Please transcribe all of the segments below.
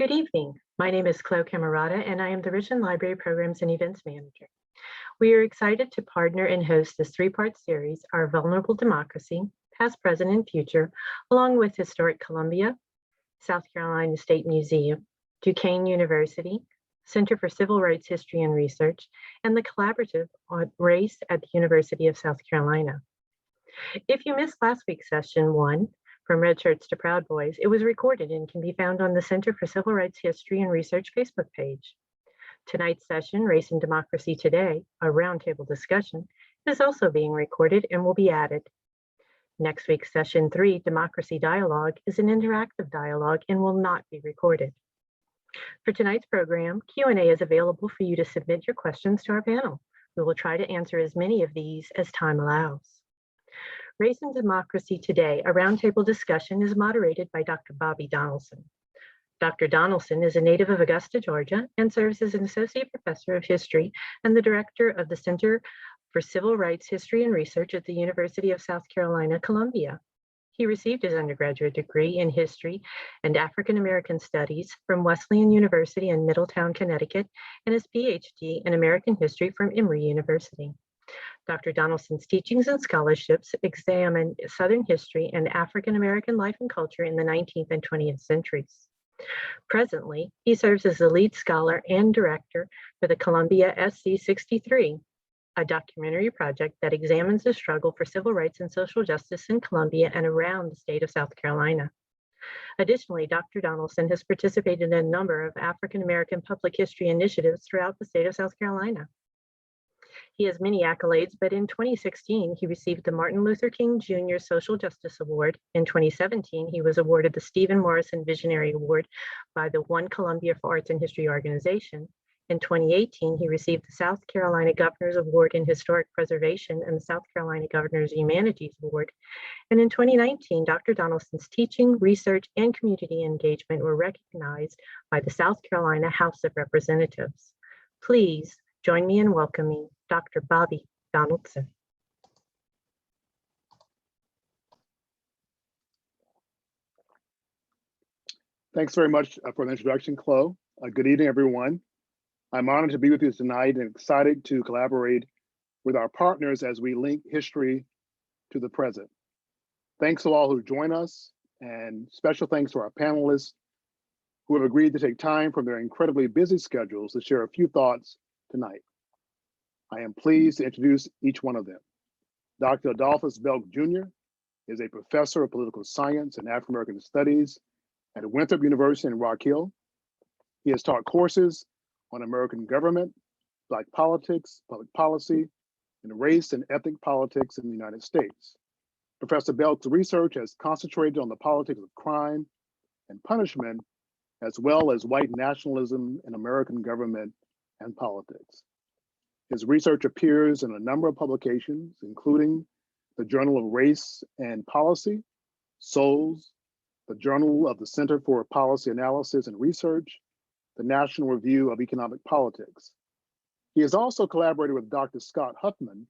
Good evening. My name is Chloe Camerata, and I am the Richmond Library Programs and Events Manager. We are excited to partner and host this three-part series, Our Vulnerable Democracy, Past, Present, and Future, along with Historic Columbia, South Carolina State Museum, Duquesne University, Center for Civil Rights History and Research, and the Collaborative on Race at the University of South Carolina. If you missed last week's session 1, From Red Shirts to Proud Boys, it was recorded and can be found on the Center for Civil Rights History and Research Facebook page. Tonight's session, Race and Democracy Today, a roundtable discussion, is also being recorded and will be added. Next week's session 3, Democracy Dialogue, is an interactive dialogue and will not be recorded. For tonight's program, Q&A is available for you to submit your questions to our panel. We will try to answer as many of these as time allows. Race and Democracy Today, a roundtable discussion, is moderated by Dr. Bobby Donaldson. Dr. Donaldson is a native of Augusta, Georgia, and serves as an associate professor of history and the director of the Center for Civil Rights History and Research at the University of South Carolina, Columbia. He received his undergraduate degree in history and African American studies from Wesleyan University in Middletown, Connecticut, and his PhD in American history from Emory University. Dr. Donaldson's teachings and scholarships examine Southern history and African American life and culture in the 19th and 20th centuries. Presently, he serves as the lead scholar and director for the Columbia SC63, a documentary project that examines the struggle for civil rights and social justice in Columbia and around the state of South Carolina. Additionally, Dr. Donaldson has participated in a number of African American public history initiatives throughout the state of South Carolina. He has many accolades, but in 2016, he received the Martin Luther King Jr. Social Justice Award. In 2017, he was awarded the Stephen Morrison Visionary Award by the One Columbia for Arts and History organization. In 2018, he received the South Carolina Governor's Award in Historic Preservation and the South Carolina Governor's Humanities Award. And in 2019, Dr. Donaldson's teaching, research, and community engagement were recognized by the South Carolina House of Representatives. Please join me in welcoming Dr. Bobby Donaldson. Thanks very much for the introduction, Chloe. Good evening, everyone. I'm honored to be with you tonight and excited to collaborate with our partners as we link history to the present. Thanks to all who join us, and special thanks to our panelists who have agreed to take time from their incredibly busy schedules to share a few thoughts tonight. I am pleased to introduce each one of them. Dr. Adolphus Belk Jr. is a professor of political science and African American studies at Winthrop University in Rock Hill. He has taught courses on American government, Black politics, public policy, and race and ethnic politics in the United States. Professor Belk's research has concentrated on the politics of crime and punishment, as well as white nationalism in American government and politics. His research appears in a number of publications, including the Journal of Race and Policy, Souls, the Journal of the Center for Policy Analysis and Research, the National Review of Economic Politics. He has also collaborated with Dr. Scott Huffman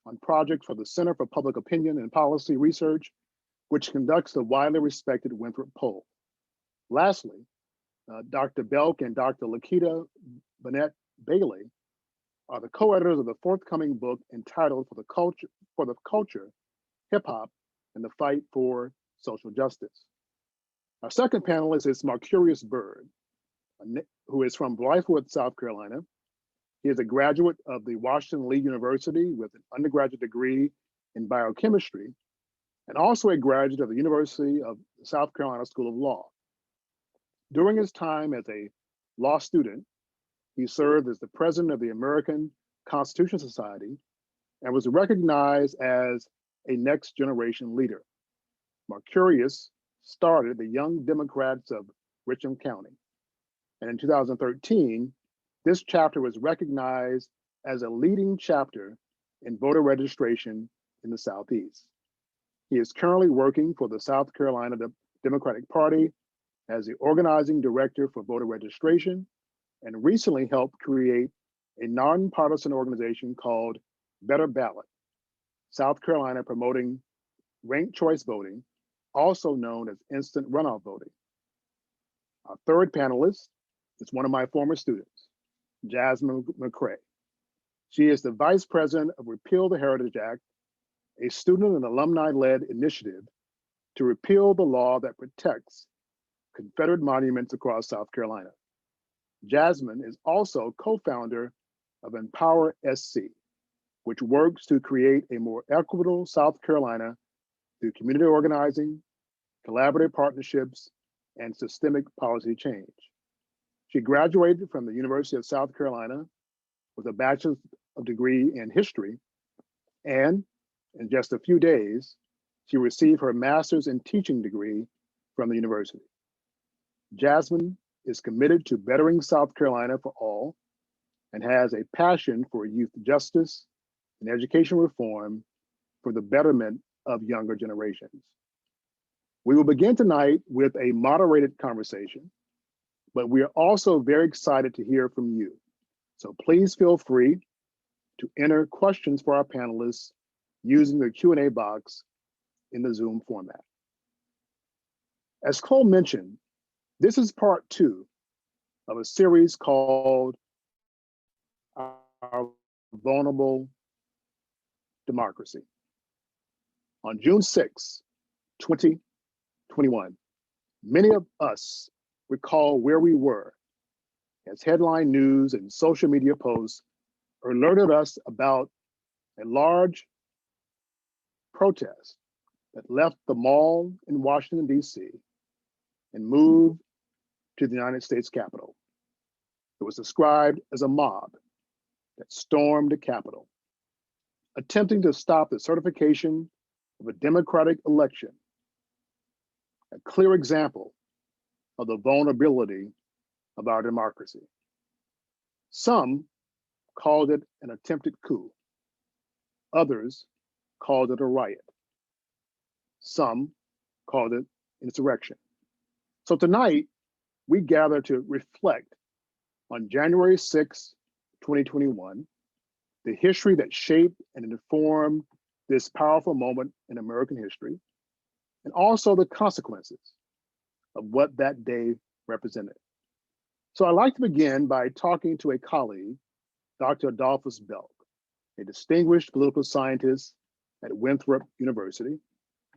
on projects for the Center for Public Opinion and Policy Research, which conducts the widely respected Winthrop poll. Lastly, Dr. Belk and Dr. Lakita Bennett Bailey are the co-editors of the forthcoming book entitled For the Culture, Hip Hop, and the Fight for Social Justice. Our second panelist is Mercurius Byrd, who is from Blythewood, South Carolina. He is a graduate of the Washington Lee University with an undergraduate degree in biochemistry, and also a graduate of the University of South Carolina School of Law. During his time as a law student, he served as the president of the American Constitution Society and was recognized as a next generation leader. Mercurius started the Young Democrats of Richmond County. And in 2013, this chapter was recognized as a leading chapter in voter registration in the Southeast. He is currently working for the South Carolina Democratic Party as the organizing director for voter registration, and recently helped create a nonpartisan organization called Better Ballot, South Carolina promoting ranked choice voting, also known as instant runoff voting. Our third panelist is one of my former students, Jasmine Mcrae. She is the Vice President of Repeal the Heritage Act, a student and alumni-led initiative to repeal the law that protects Confederate monuments across South Carolina. Jasmine is also co-founder of Empower SC, which works to create a more equitable South Carolina through community organizing, collaborative partnerships, and systemic policy change. She graduated from the University of South Carolina with a bachelor's degree in history, and in just a few days, she received her master's in teaching degree from the university. Jasmine is committed to bettering South Carolina for all and has a passion for youth justice and education reform for the betterment of younger generations. We will begin tonight with a moderated conversation, but we are also very excited to hear from you. So please feel free to enter questions for our panelists using the Q&A box in the Zoom format. As Cole mentioned, this is part 2 of a series called Our Vulnerable Democracy. On June 6, 2021, many of us recall where we were as headline news and social media posts alerted us about a large protest that left the mall in Washington, D.C. and moved to the United States Capitol. It was described as a mob that stormed the Capitol, attempting to stop the certification of a democratic election, a clear example of the vulnerability of our democracy. Some called it an attempted coup. Others called it a riot. Some called it insurrection. So tonight, we gather to reflect on January 6, 2021, the history that shaped and informed this powerful moment in American history, and also the consequences of what that day represented. So I'd like to begin by talking to a colleague, Dr. Adolphus Belk, a distinguished political scientist at Winthrop University,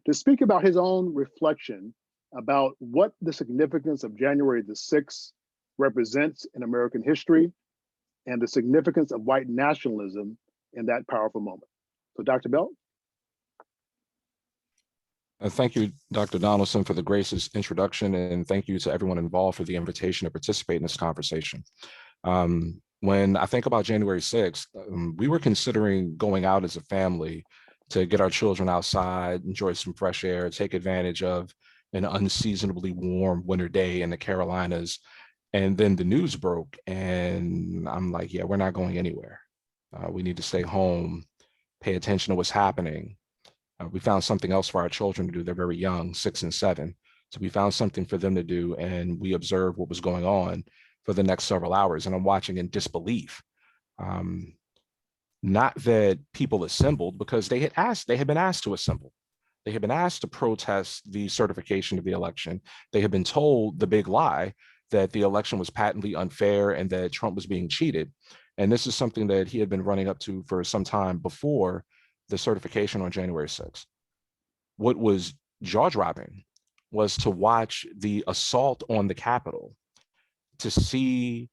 to speak about his own reflection about what the significance of January the 6th represents in American history and the significance of white nationalism in that powerful moment. So Dr. Belk. Thank you, Dr. Donaldson, for the gracious introduction, and thank you to everyone involved for the invitation to participate in this conversation. When I think about January 6th, we were considering going out as a family to get our children outside, enjoy some fresh air, take advantage of an unseasonably warm winter day in the Carolinas. And then the news broke, and I'm like, yeah, we're not going anywhere. We need to stay home, pay attention to what's happening. We found something else for our children to do. They're very young, 6 and 7. So we found something for them to do, and we observed what was going on for the next several hours. And I'm watching in disbelief. Not that people assembled, because they had been asked to assemble. They had been asked to protest the certification of the election. They had been told the big lie that the election was patently unfair and that Trump was being cheated. And this is something that he had been running up to for some time before the certification on January 6th. What was jaw-dropping was to watch the assault on the Capitol, to see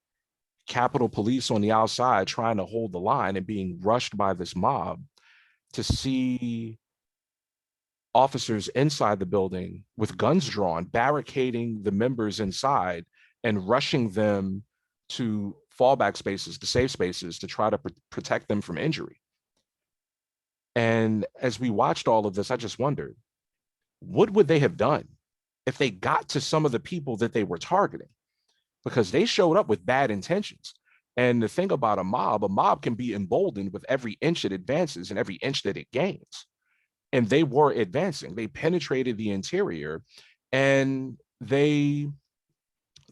Capitol Police on the outside trying to hold the line and being rushed by this mob, to see officers inside the building with guns drawn, barricading the members inside and rushing them to fallback spaces, to safe spaces, to try to protect them from injury. And as we watched all of this, I just wondered, what would they have done if they got to some of the people that they were targeting? Because they showed up with bad intentions. And the thing about a mob can be emboldened with every inch it advances and every inch that it gains. And they were advancing. They penetrated the interior and they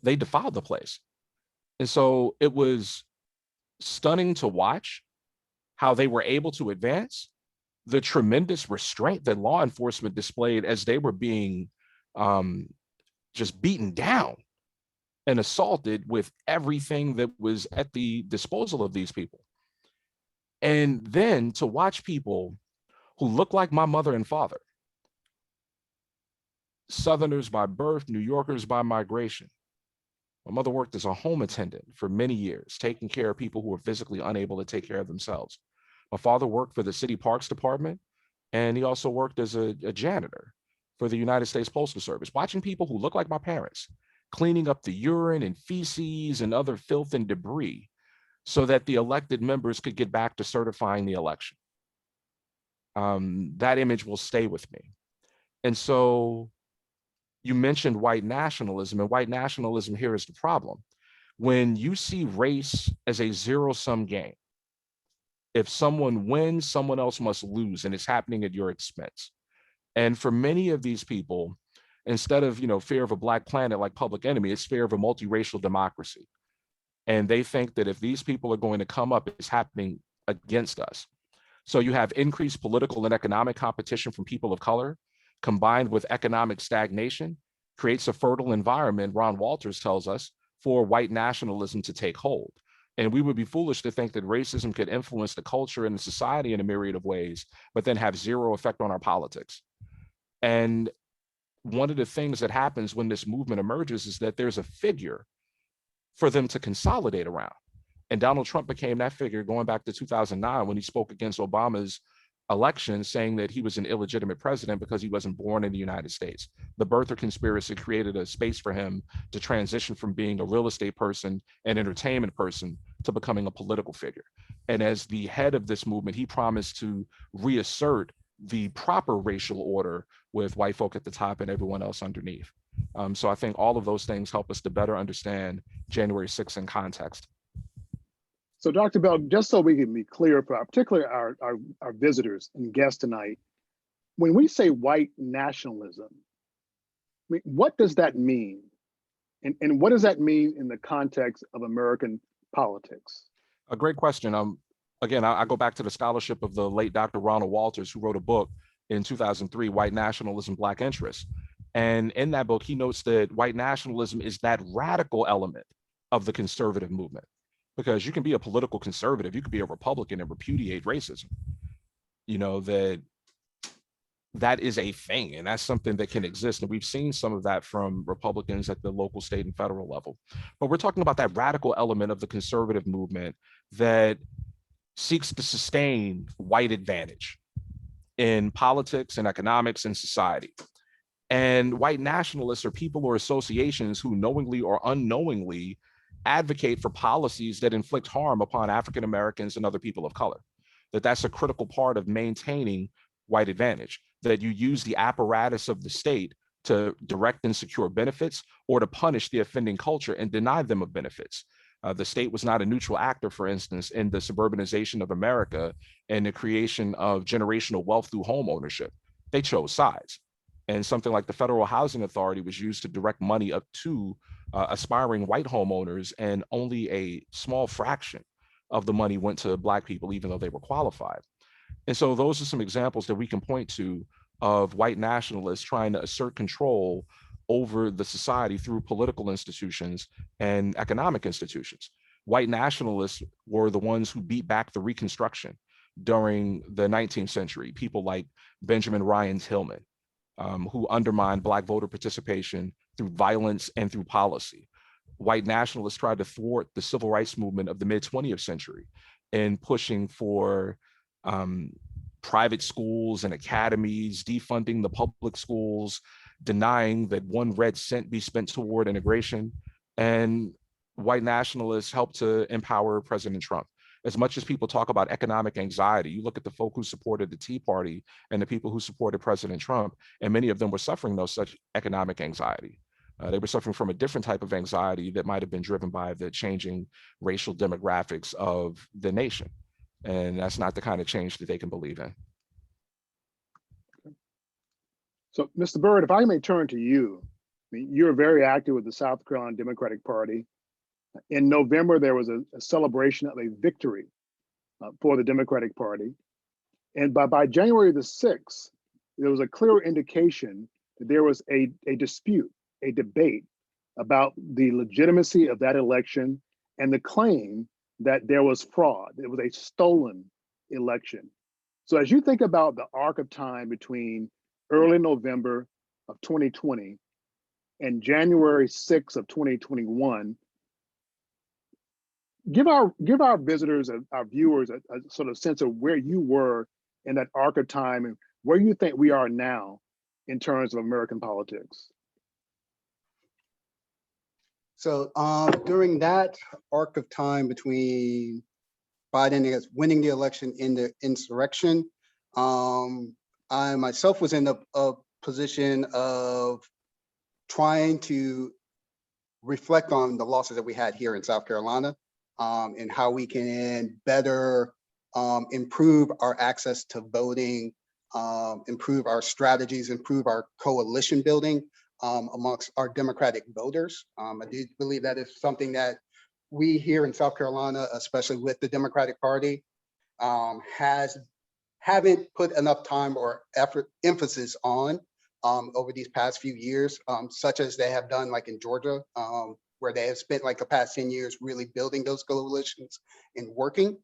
defiled the place. And so it was stunning to watch how they were able to advance, the tremendous restraint that law enforcement displayed as they were being just beaten down. and assaulted with everything that was at the disposal of these people. And then to watch people who look like my mother and father, Southerners by birth, New Yorkers by migration. My mother worked as a home attendant for many years, taking care of people who were physically unable to take care of themselves. My father worked for the city parks department, and he also worked as a janitor for the United States Postal Service. Watching people who look like my parents cleaning up the urine and feces and other filth and debris so that the elected members could get back to certifying the election. That image will stay with me. And so you mentioned white nationalism, and white nationalism here is the problem. When you see race as a zero-sum game, if someone wins, someone else must lose, and it's happening at your expense. And for many of these people, instead of fear of a black planet like Public Enemy, it's fear of a multiracial democracy. And they think that if these people are going to come up, it's happening against us. So you have increased political and economic competition from people of color, combined with economic stagnation, creates a fertile environment, Ron Walters tells us, for white nationalism to take hold. And we would be foolish to think that racism could influence the culture and the society in a myriad of ways, but then have zero effect on our politics. And one of the things that happens when this movement emerges is that there's a figure for them to consolidate around. And Donald Trump became that figure going back to 2009 when he spoke against Obama's election, saying that he was an illegitimate president because he wasn't born in the United States. The birther conspiracy created a space for him to transition from being a real estate person and entertainment person to becoming a political figure. And as the head of this movement, he promised to reassert the proper racial order with white folk at the top and everyone else underneath. So I think all of those things help us to better understand January 6th in context. So Dr. Belk, just so we can be clear for particularly our visitors and guests tonight, when we say white nationalism, I mean, what does that mean? And what does that mean in the context of American politics? A great question. Again, I go back to the scholarship of the late Dr. Ronald Walters, who wrote a book in 2003, White Nationalism, Black Interests. And in that book, he notes that white nationalism is that radical element of the conservative movement. Because you can be a political conservative, you could be a Republican and repudiate racism. That is a thing, and that's something that can exist. And we've seen some of that from Republicans at the local, state, and federal level. But we're talking about that radical element of the conservative movement that seeks to sustain white advantage in politics and economics and society. And white nationalists are people or associations who knowingly or unknowingly advocate for policies that inflict harm upon African Americans and other people of color. That's a critical part of maintaining white advantage, that you use the apparatus of the state to direct and secure benefits or to punish the offending culture and deny them of benefits. The state was not a neutral actor, for instance, in the suburbanization of America and the creation of generational wealth through home ownership. They chose sides. And something like the Federal Housing Authority was used to direct money up to aspiring white homeowners, and only a small fraction of the money went to Black people, even though they were qualified. And so those are some examples that we can point to of white nationalists trying to assert control over the society through political institutions and economic institutions. White nationalists were the ones who beat back the Reconstruction during the 19th century, people like Benjamin Ryan Tillman, who undermined Black voter participation through violence and through policy. White nationalists tried to thwart the civil rights movement of the mid-20th century in pushing for private schools and academies, defunding the public schools, denying that one red cent be spent toward integration. And white nationalists helped to empower President Trump. As much as people talk about economic anxiety, you look at the folk who supported the Tea Party and the people who supported President Trump, and many of them were suffering no such economic anxiety. They were suffering from a different type of anxiety that might have been driven by the changing racial demographics of the nation. And that's not the kind of change that they can believe in. So, Mr. Byrd, if I may turn to you, I mean, you're very active with the South Carolina Democratic Party. In November, there was a celebration of a victory for the Democratic Party. And by January the 6th, there was a clear indication that there was a dispute, a debate about the legitimacy of that election and the claim that there was fraud. It was a stolen election. So as you think about the arc of time between early November of 2020 and January 6th of 2021, give our visitors, our viewers, a sort of sense of where you were in that arc of time and where you think we are now in terms of American politics. So during that arc of time between Biden winning the election in the insurrection, I myself was in a position of trying to reflect on the losses that we had here in South Carolina, and how we can better improve our access to voting, improve our strategies, improve our coalition building amongst our Democratic voters. I do believe that is something that we here in South Carolina, especially with the Democratic Party, haven't put enough time or emphasis on over these past few years, such as they have done like in Georgia, where they have spent like the past 10 years really building those coalitions and working.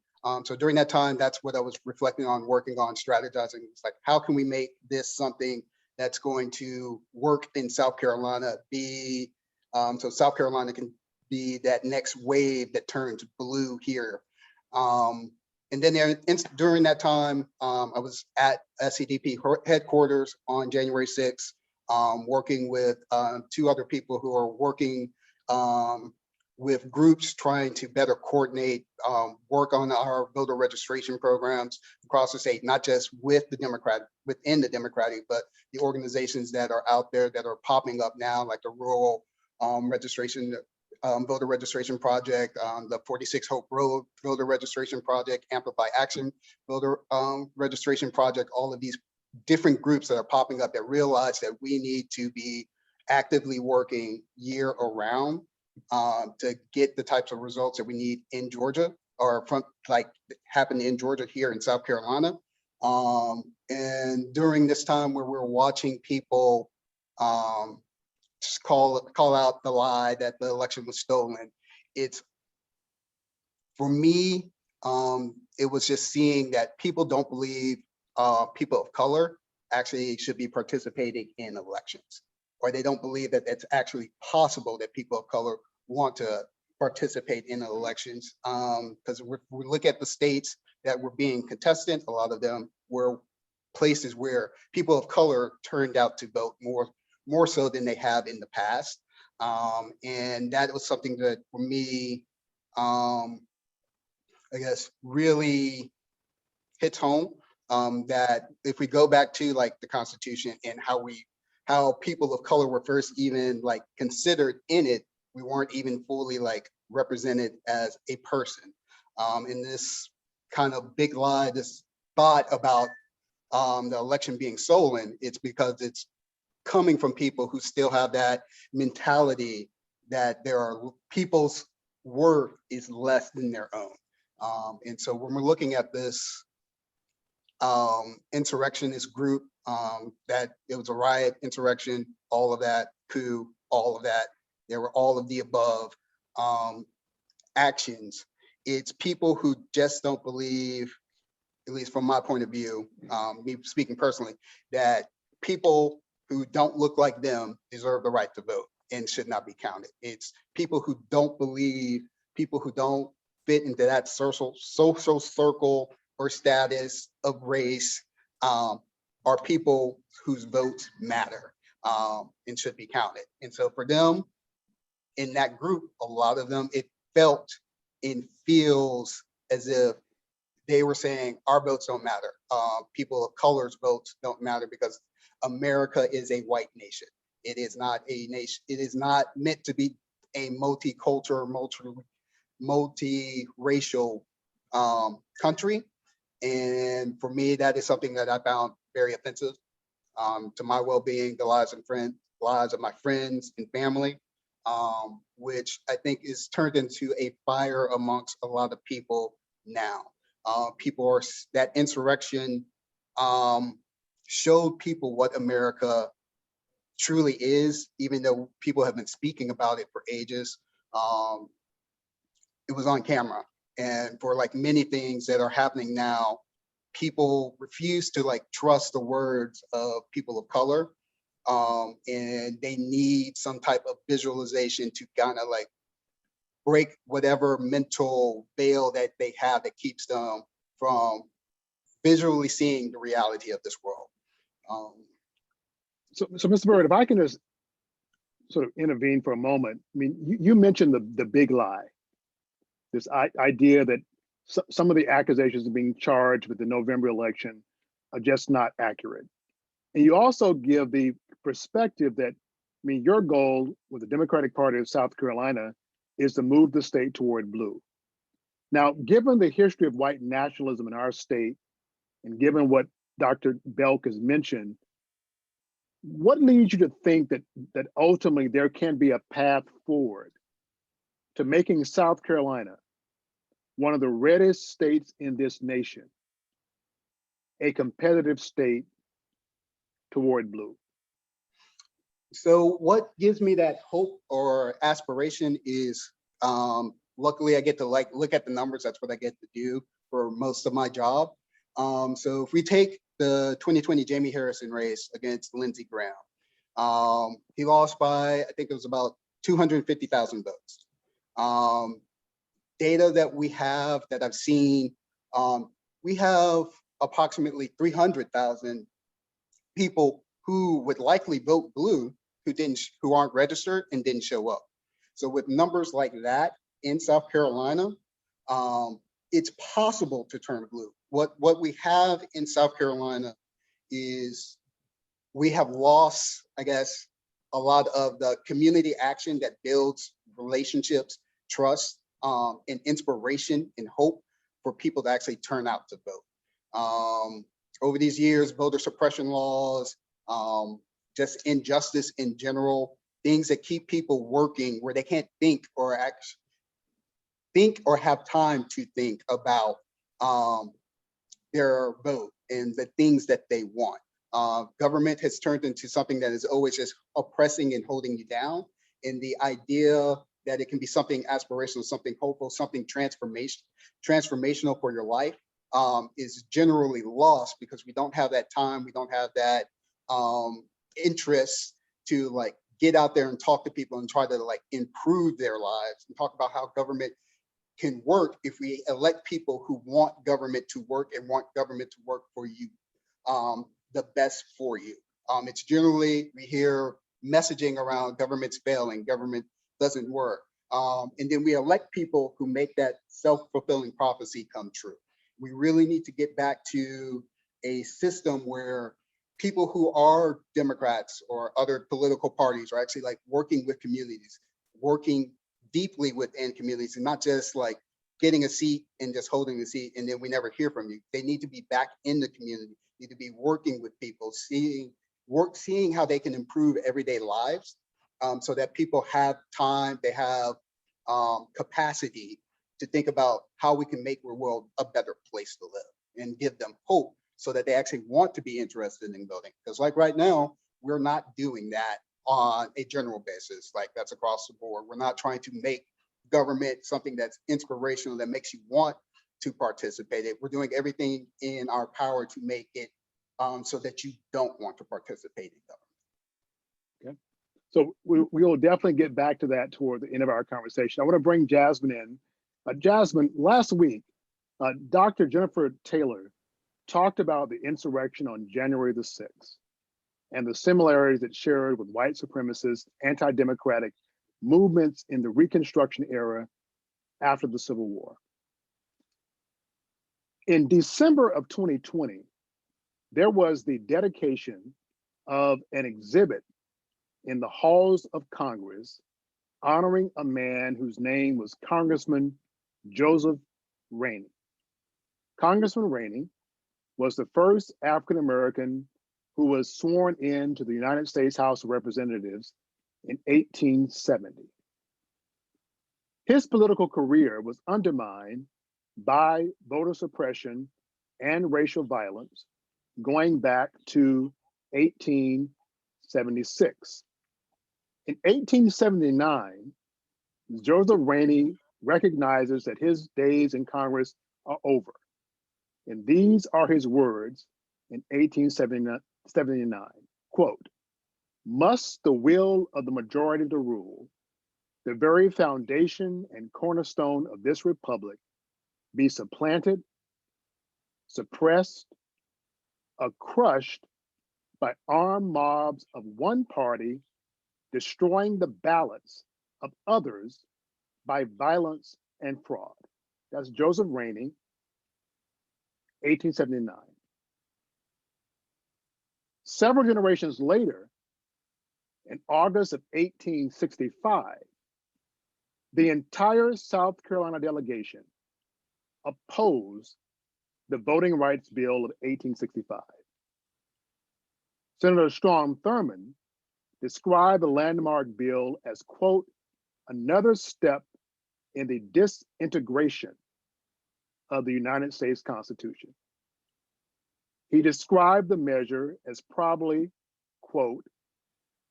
So during that time, that's what I was reflecting on, working on, strategizing. It's like, how can we make this something that's going to work in South Carolina, so South Carolina can be that next wave that turns blue here. And then during that time, I was at SCDP headquarters on January 6th, working with 2 other people who are working with groups trying to better coordinate, work on our voter registration programs across the state, not just with within the Democratic, but the organizations that are out there that are popping up now, like the Rural Registration Voter Registration Project, the 46 Hope Road Voter Registration Project, Amplify Action Voter Registration Project, all of these different groups that are popping up that realize that we need to be actively working year around to get the types of results that we need in Georgia, or from like happened in Georgia here in South Carolina. And during this time where we're watching people just call out the lie that the election was stolen, it's, for me, it was just seeing that people don't believe people of color actually should be participating in elections, or they don't believe that it's actually possible that people of color want to participate in elections. Because we look at the states that were being contested, a lot of them were places where people of color turned out to vote more so than they have in the past. And that was something that for me, I guess really hits home, that if we go back to like the Constitution and how people of color were first even like considered in it, we weren't even fully like represented as a person. And this kind of big lie, this thought about the election being stolen, it's because it's coming from people who still have that mentality that there are people's worth is less than their own. And so when we're looking at this insurrectionist group, that it was a riot, insurrection, all of that, coup, all of that, there were all of the above actions. It's people who just don't believe, at least from my point of view, me speaking personally, that people who don't look like them deserve the right to vote and should not be counted. It's people who don't believe, people who don't fit into that social circle or status of race, are people whose votes matter and should be counted. And so for them, in that group, a lot of them, it felt and feels as if they were saying our votes don't matter. People of color's votes don't matter because America is a white nation. It is not a nation. It is not meant to be a multicultural, multi-racial country. And for me, that is something that I found very offensive to my well-being, the lives of my friends and family, which I think is turned into a fire amongst a lot of people now. That insurrection showed people what America truly is, even though people have been speaking about it for ages. It was on camera. And for like many things that are happening now, people refuse to like trust the words of people of color. And they need some type of visualization to kind of like break whatever mental veil that they have that keeps them from visually seeing the reality of this world. So Mr. Byrd, if I can just sort of intervene for a moment. I mean, you mentioned the big lie, this idea that some of the accusations of being charged with the November election are just not accurate. And you also give the perspective that, I mean, your goal with the Democratic Party of South Carolina is to move the state toward blue. Now, given the history of white nationalism in our state, and given what Dr. Belk has mentioned, what leads you to think that ultimately there can be a path forward to making South Carolina one of the reddest states in this nation, a competitive state toward blue? So what gives me that hope or aspiration is, luckily I get to like look at the numbers. That's what I get to do for most of my job. So if we take the 2020 Jamie Harrison race against Lindsey Graham, he lost by, I think it was about 250,000 votes. Data that we have that I've seen, we have approximately 300,000 people who would likely vote blue who aren't registered and didn't show up. So with numbers like that in South Carolina, it's possible to turn blue. What we have in South Carolina is we have lost, I guess, a lot of the community action that builds relationships, trust, and inspiration and hope for people to actually turn out to vote. Over these years, voter suppression laws, just injustice in general, things that keep people working where they can't think or have time to think about their vote and the things that they want. Government has turned into something that is always just oppressing and holding you down. And the idea that it can be something aspirational, something hopeful, something transformational for your life is generally lost because we don't have that time, we don't have that interest to like get out there and talk to people and try to like improve their lives and talk about how government can work if we elect people who want government to work and want government to work for you, the best for you. It's generally, we hear messaging around government's failing, government doesn't work. And then we elect people who make that self-fulfilling prophecy come true. We really need to get back to a system where people who are Democrats or other political parties are actually like working with communities, working deeply within communities, and not just like getting a seat and just holding the seat and then we never hear from you. They need to be back in the community, need to be working with people, seeing how they can improve everyday lives, so that people have time, they have capacity to think about how we can make the world a better place to live and give them hope so that they actually want to be interested in voting. Because like right now, we're not doing that on a general basis, like that's across the board. We're not trying to make government something that's inspirational, that makes you want to participate in. We're doing everything in our power to make it so that you don't want to participate in government. Okay. So we will definitely get back to that toward the end of our conversation. I want to bring Jazmyne in. Jazmyne, last week, Dr. Jennifer Taylor talked about the insurrection on January the 6th and the similarities it shared with white supremacist, anti-democratic movements in the Reconstruction era after the Civil War. In December of 2020, there was the dedication of an exhibit in the halls of Congress honoring a man whose name was Congressman Joseph Rainey. Congressman Rainey was the first African-American who was sworn into the United States House of Representatives in 1870. His political career was undermined by voter suppression and racial violence going back to 18 1876. In 1879, Joseph Rainey recognizes that his days in Congress are over. And these are his words in 1879, quote, "Must the will of the majority to rule, the very foundation and cornerstone of this republic, be supplanted, suppressed, or crushed by armed mobs of one party, destroying the ballots of others by violence and fraud." That's Joseph Rainey, 1879. Several generations later, in August of 1865, the entire South Carolina delegation opposed the Voting Rights Bill of 1865. Senator Strom Thurmond described the landmark bill as, quote, "another step in the disintegration of the United States Constitution." He described the measure as probably, quote,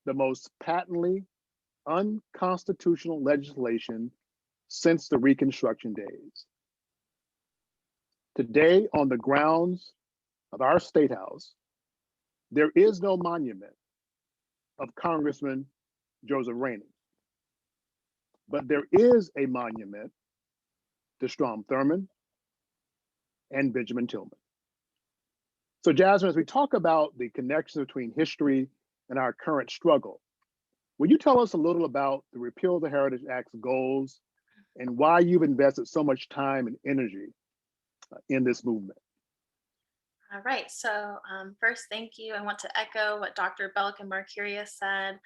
"the most patently unconstitutional legislation since the Reconstruction days." Today, on the grounds of our State House, there is no monument of Congressman Joseph Rainey, but there is a monument to Strom Thurmond and Benjamin Tillman. So Jasmine, as we talk about the connection between history and our current struggle, will you tell us a little about the Repeal of the Heritage Act's goals and why you've invested so much time and energy in this movement? All right, so first, thank you. I want to echo what Dr. Belk and Marcurius said.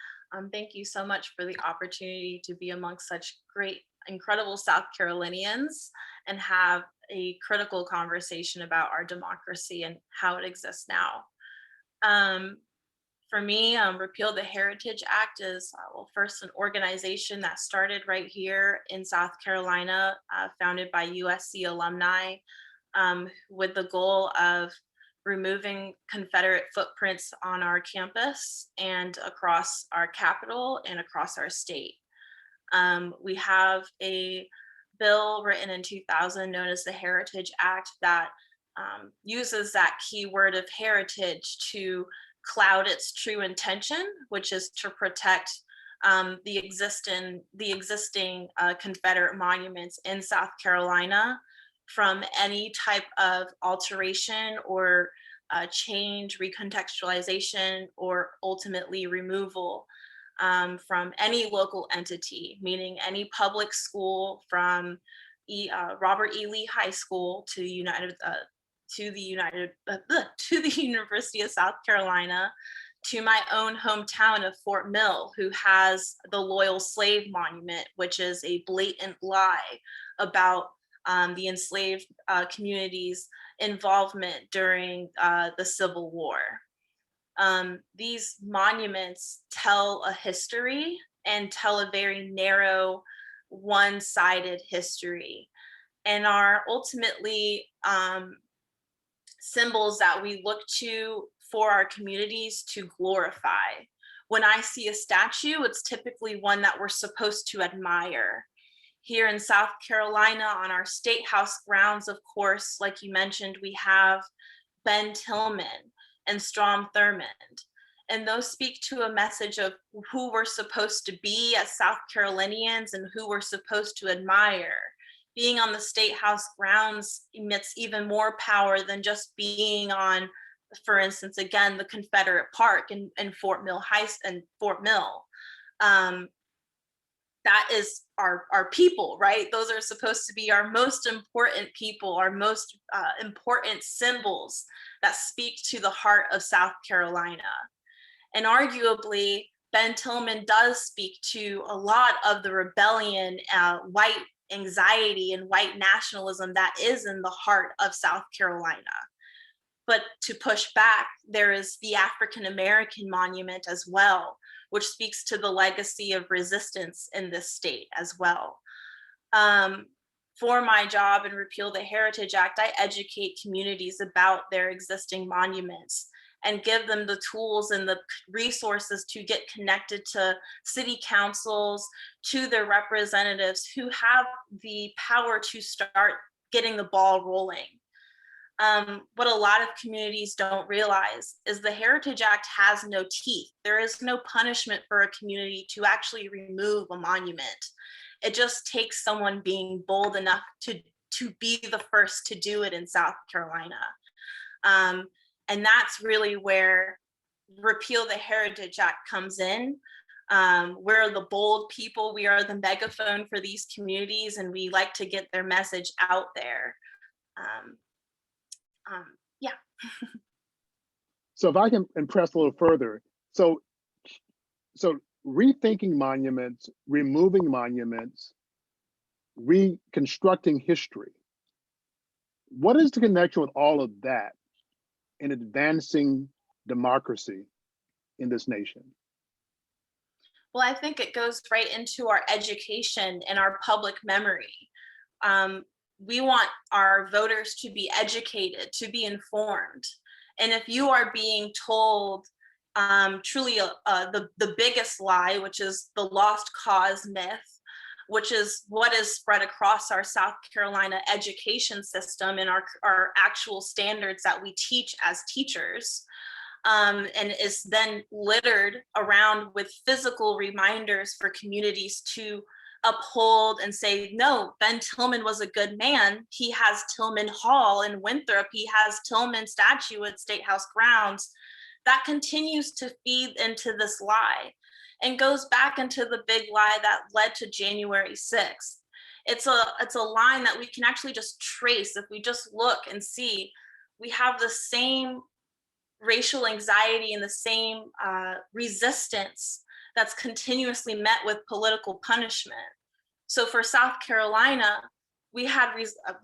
Thank you so much for the opportunity to be amongst such great, incredible South Carolinians and have a critical conversation about our democracy and how it exists now. For me, Repeal the Heritage Act is, well, first an organization that started right here in South Carolina, founded by USC alumni, with the goal of removing Confederate footprints on our campus and across our capital and across our state. We have a bill written in 2000 known as the Heritage Act that uses that keyword of heritage to cloud its true intention, which is to protect the existing Confederate monuments in South Carolina from any type of alteration or change, recontextualization, or ultimately removal from any local entity, meaning any public school from Robert E. Lee High School to the University of South Carolina, to my own hometown of Fort Mill, who has the Loyal Slave Monument, which is a blatant lie about the enslaved community's involvement during the Civil War. These monuments tell a history and tell a very narrow, one-sided history, and are ultimately symbols that we look to for our communities to glorify. When I see a statue, it's typically one that we're supposed to admire. Here in South Carolina, on our State House grounds, of course, like you mentioned, we have Ben Tillman and Strom Thurmond. And those speak to a message of who we're supposed to be as South Carolinians and who we're supposed to admire. Being on the State House grounds emits even more power than just being on, for instance, again, the Confederate Park in Fort Mill Fort Mill. That is our people, right? Those are supposed to be our most important people, our most important symbols that speak to the heart of South Carolina. And arguably, Ben Tillman does speak to a lot of the rebellion, white anxiety and white nationalism that is in the heart of South Carolina. But to push back, there is the African American monument as well, which speaks to the legacy of resistance in this state as well. For my job in Repeal the Heritage Act, I educate communities about their existing monuments and give them the tools and the resources to get connected to city councils, to their representatives who have the power to start getting the ball rolling. What a lot of communities don't realize is the Heritage Act has no teeth. There is no punishment for a community to actually remove a monument. It just takes someone being bold enough to be the first to do it in South Carolina. And that's really where Repeal the Heritage Act comes in. We're the bold people. We are the megaphone for these communities, and we like to get their message out there. Yeah. So if I can impress a little further, so rethinking monuments, removing monuments, reconstructing history. What is the connection with all of that in advancing democracy in this nation? Well, I think it goes right into our education and our public memory. We want our voters to be educated, to be informed. And if you are being told truly the biggest lie, which is the lost cause myth, which is what is spread across our South Carolina education system and our actual standards that we teach as teachers, and is then littered around with physical reminders for communities to uphold and say, no, Ben Tillman was a good man. He has Tillman Hall in Winthrop. He has Tillman statue at State House grounds. That continues to feed into this lie and goes back into the big lie that led to January 6th. It's a line that we can actually just trace. If we just look and see, we have the same racial anxiety and the same resistance that's continuously met with political punishment. So for South Carolina, we had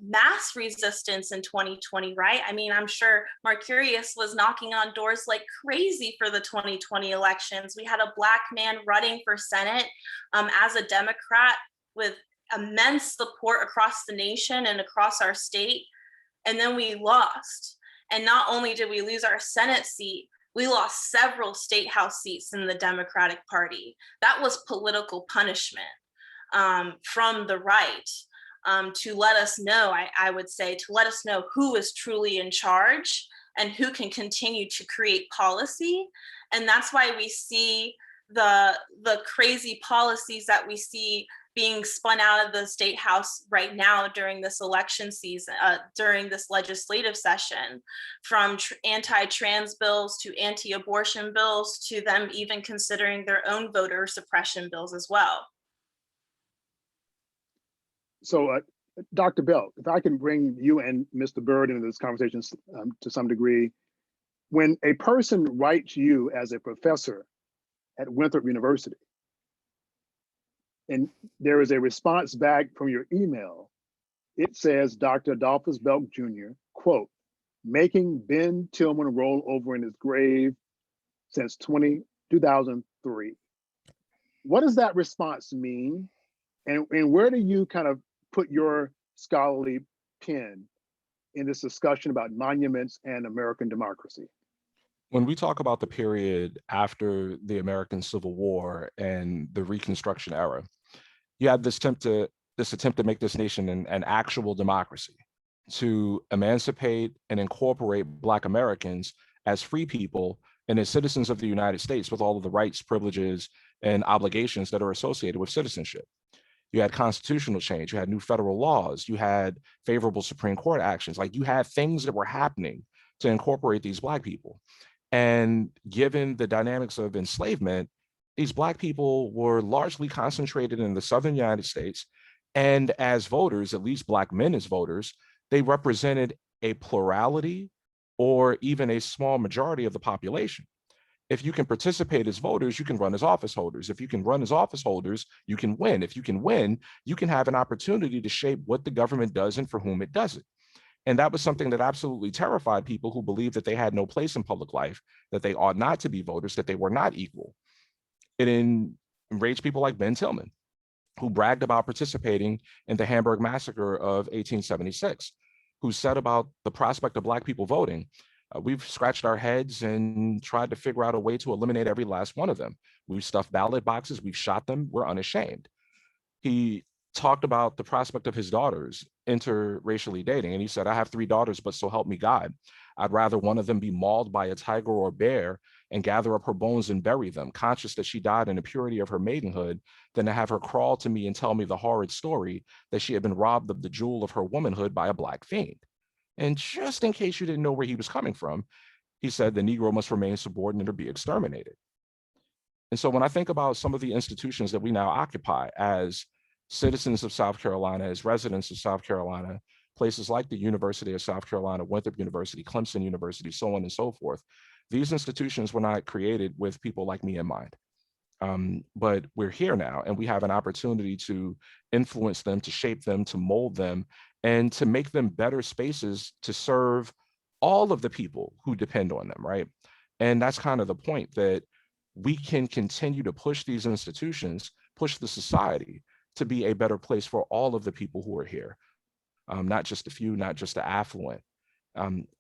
mass resistance in 2020, right? I mean, I'm sure Marcurius was knocking on doors like crazy for the 2020 elections. We had a Black man running for Senate as a Democrat with immense support across the nation and across our state. And then we lost. And not only did we lose our Senate seat, we lost several state house seats in the Democratic Party. That was political punishment from the right to let us know, I would say, to let us know who is truly in charge and who can continue to create policy. And that's why we see the crazy policies that we see being spun out of the state house right now during this election season, during this legislative session, from anti-trans bills to anti-abortion bills to them even considering their own voter suppression bills as well. So Dr. Belk, if I can bring you and Mr. Byrd into this conversation to some degree, when a person writes you as a professor at Winthrop University, and there is a response back from your email, it says Dr. Adolphus Belk Jr., quote, making Ben Tillman roll over in his grave since 2003. What does that response mean? And where do you kind of put your scholarly pen in this discussion about monuments and American democracy? When we talk about the period after the American Civil War and the Reconstruction era, you had this attempt to make this nation an actual democracy, to emancipate and incorporate Black Americans as free people and as citizens of the United States with all of the rights, privileges, and obligations that are associated with citizenship. You had constitutional change, you had new federal laws, you had favorable Supreme Court actions, like you had things that were happening to incorporate these Black people. And given the dynamics of enslavement, these Black people were largely concentrated in the Southern United States. And as voters, at least Black men as voters, they represented a plurality or even a small majority of the population. If you can participate as voters, you can run as office holders. If you can run as office holders, you can win. If you can win, you can have an opportunity to shape what the government does and for whom it does it. And that was something that absolutely terrified people who believed that they had no place in public life, that they ought not to be voters, that they were not equal. It enraged people like Ben Tillman, who bragged about participating in the Hamburg Massacre of 1876, who said about the prospect of Black people voting, We've scratched our heads and tried to figure out a way to eliminate every last one of them. We've stuffed ballot boxes, we've shot them, we're unashamed. He talked about the prospect of his daughters interracially dating, and he said, I have 3 daughters, but so help me God, I'd rather one of them be mauled by a tiger or bear and gather up her bones and bury them, conscious that she died in the purity of her maidenhood, than to have her crawl to me and tell me the horrid story that she had been robbed of the jewel of her womanhood by a black fiend. And just in case you didn't know where he was coming from, he said the Negro must remain subordinate or be exterminated. And so when I think about some of the institutions that we now occupy as citizens of South Carolina, as residents of South Carolina, places like the University of South Carolina, Winthrop University, Clemson University, so on and so forth, these institutions were not created with people like me in mind. But we're here now, and we have an opportunity to influence them, to shape them, to mold them, and to make them better spaces to serve all of the people who depend on them, right? And that's kind of the point, that we can continue to push these institutions, push the society to be a better place for all of the people who are here, not just a few, not just the affluent.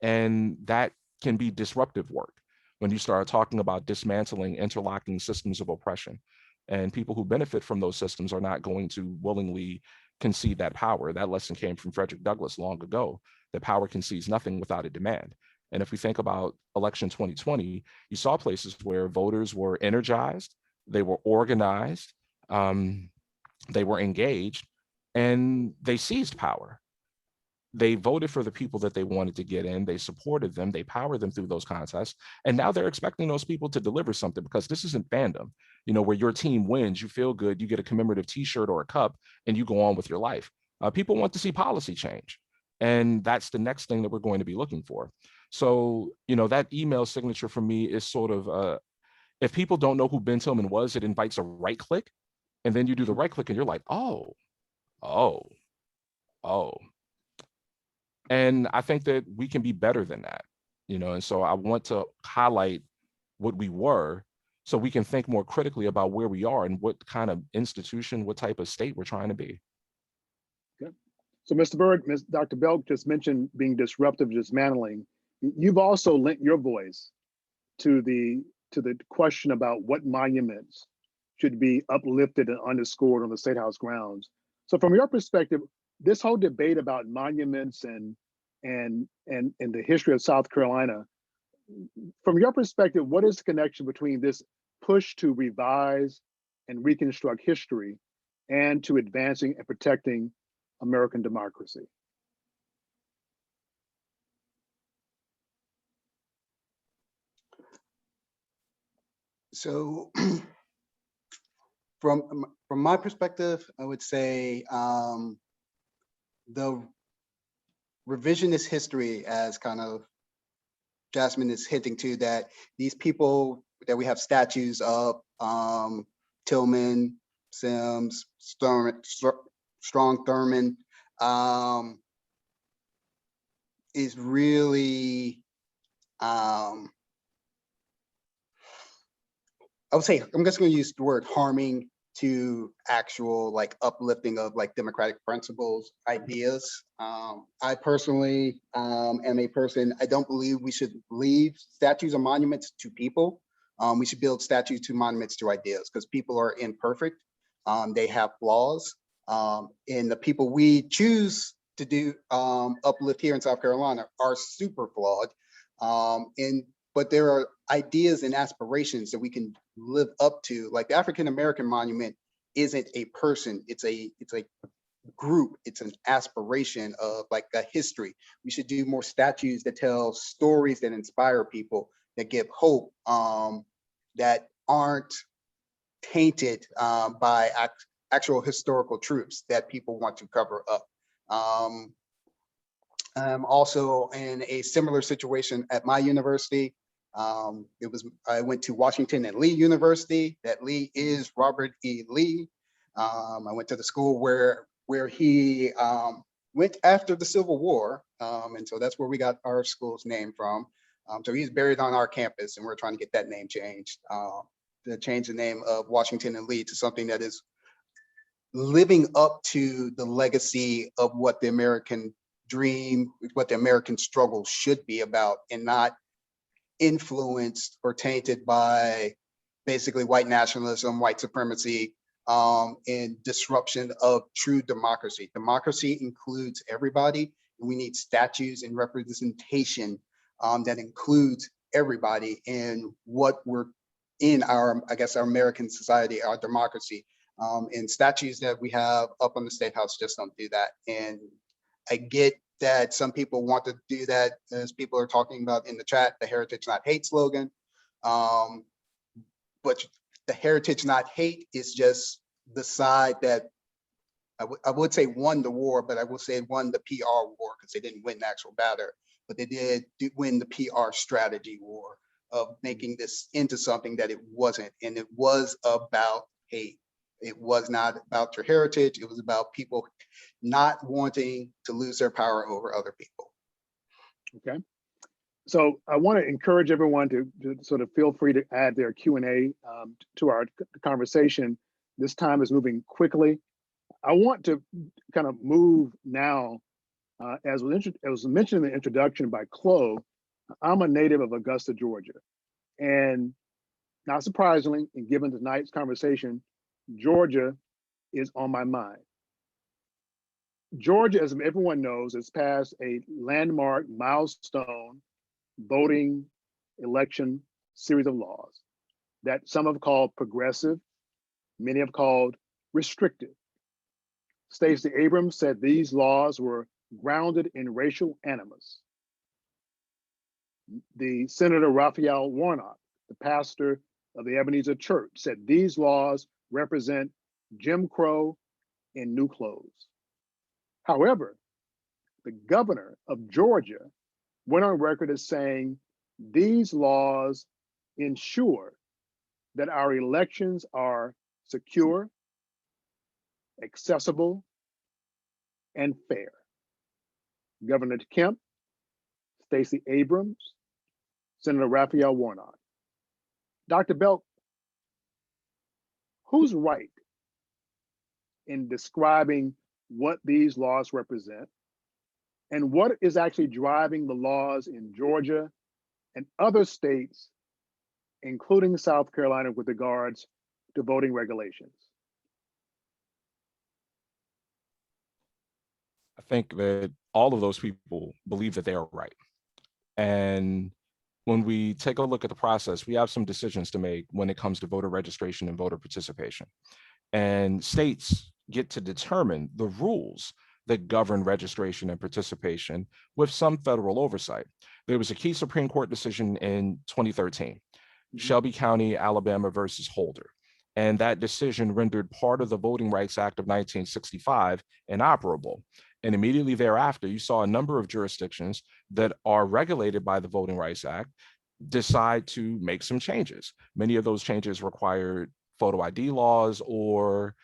And that can be disruptive work when you start talking about dismantling interlocking systems of oppression. And people who benefit from those systems are not going to willingly concede that power. That lesson came from Frederick Douglass long ago, that power concedes nothing without a demand. And if we think about election 2020, you saw places where voters were energized, they were organized, they were engaged, and they seized power. They voted for the people that they wanted to get in, they supported them, they powered them through those contests, and now they're expecting those people to deliver something, because this isn't fandom, you know, where your team wins, you feel good, you get a commemorative t-shirt or a cup, and you go on with your life. People want to see policy change, and that's the next thing that we're going to be looking for. So, you know, that email signature for me is sort of, if people don't know who Ben Tillman was, it invites a right click, and then you do the right click and you're like, oh. And I think that we can be better than that, you know, and so I want to highlight what we were so we can think more critically about where we are and what kind of institution, what type of state we're trying to be. Okay. So Mr. Byrd, Dr. Belk just mentioned being disruptive, dismantling. You've also lent your voice to the question about what monuments should be uplifted and underscored on the State House grounds. So from your perspective, this whole debate about monuments and the history of South Carolina, from your perspective, what is the connection between this push to revise and reconstruct history and to advancing and protecting American democracy? So from my perspective, I would say the revisionist history, as kind of Jasmine is hinting to, that these people that we have statues of, Tillman, Sims, Strong Thurman, is really, I would say, I'm just going to use the word harming to actual like uplifting of like democratic principles, ideas. I personally am a person, I don't believe we should leave statues or monuments to people. We should build statues to monuments to ideas, because people are imperfect. They have flaws. And the people we choose to do uplift here in South Carolina are super flawed. But there are ideas and aspirations that we can live up to. Like the African American monument isn't a person, it's a group, it's an aspiration of like a history. We should do more statues that tell stories that inspire people, that give hope, that aren't tainted by actual historical truths that people want to cover up. I'm also in a similar situation at my university. I went to Washington and Lee University. That Lee is Robert E. Lee. I went to the school where he went after the Civil War, and so that's where we got our school's name from. So he's buried on our campus, and we're trying to get that name changed. To change the name of Washington and Lee to something that is living up to the legacy of what the American dream, what the American struggle should be about, and not influenced or tainted by basically white nationalism, white supremacy, and disruption of true democracy. Democracy includes everybody, and we need statues and representation that includes everybody in what we're in our, I guess, our American society, our democracy. And statues that we have up on the State House just don't do that. And I get that some people want to do that, as people are talking about in the chat, the heritage not hate slogan. But the heritage not hate is just the side that I would say won the war, but I will say won the PR war, because they didn't win the actual battle, but they did win the PR strategy war of making this into something that it wasn't. And it was about hate. It was not about your heritage. It was about people not wanting to lose their power over other people. Okay. So I want to encourage everyone to sort of feel free to add their Q&A to our conversation. This time is moving quickly. I want to kind of move now, as was mentioned in the introduction by Chloe. I'm a native of Augusta, Georgia. And not surprisingly, and given tonight's conversation, Georgia is on my mind. Georgia, as everyone knows, has passed a landmark milestone voting election series of laws that some have called progressive, many have called restrictive. Stacey Abrams said these laws were grounded in racial animus. The Senator Raphael Warnock, the pastor of the Ebenezer Church, said these laws represent Jim Crow in new clothes. However, the governor of Georgia went on record as saying these laws ensure that our elections are secure, accessible, and fair. Governor Kemp, Stacey Abrams, Senator Raphael Warnock. Dr. Belk, who's right in describing what these laws represent, and what is actually driving the laws in Georgia and other states, including South Carolina, with regards to voting regulations? I think that all of those people believe that they are right. And when we take a look at the process, we have some decisions to make when it comes to voter registration and voter participation. And states get to determine the rules that govern registration and participation with some federal oversight. There was a key Supreme Court decision in 2013, Shelby County, Alabama versus Holder. And that decision rendered part of the Voting Rights Act of 1965 inoperable. And immediately thereafter, you saw a number of jurisdictions that are regulated by the Voting Rights Act decide to make some changes. Many of those changes required photo ID laws or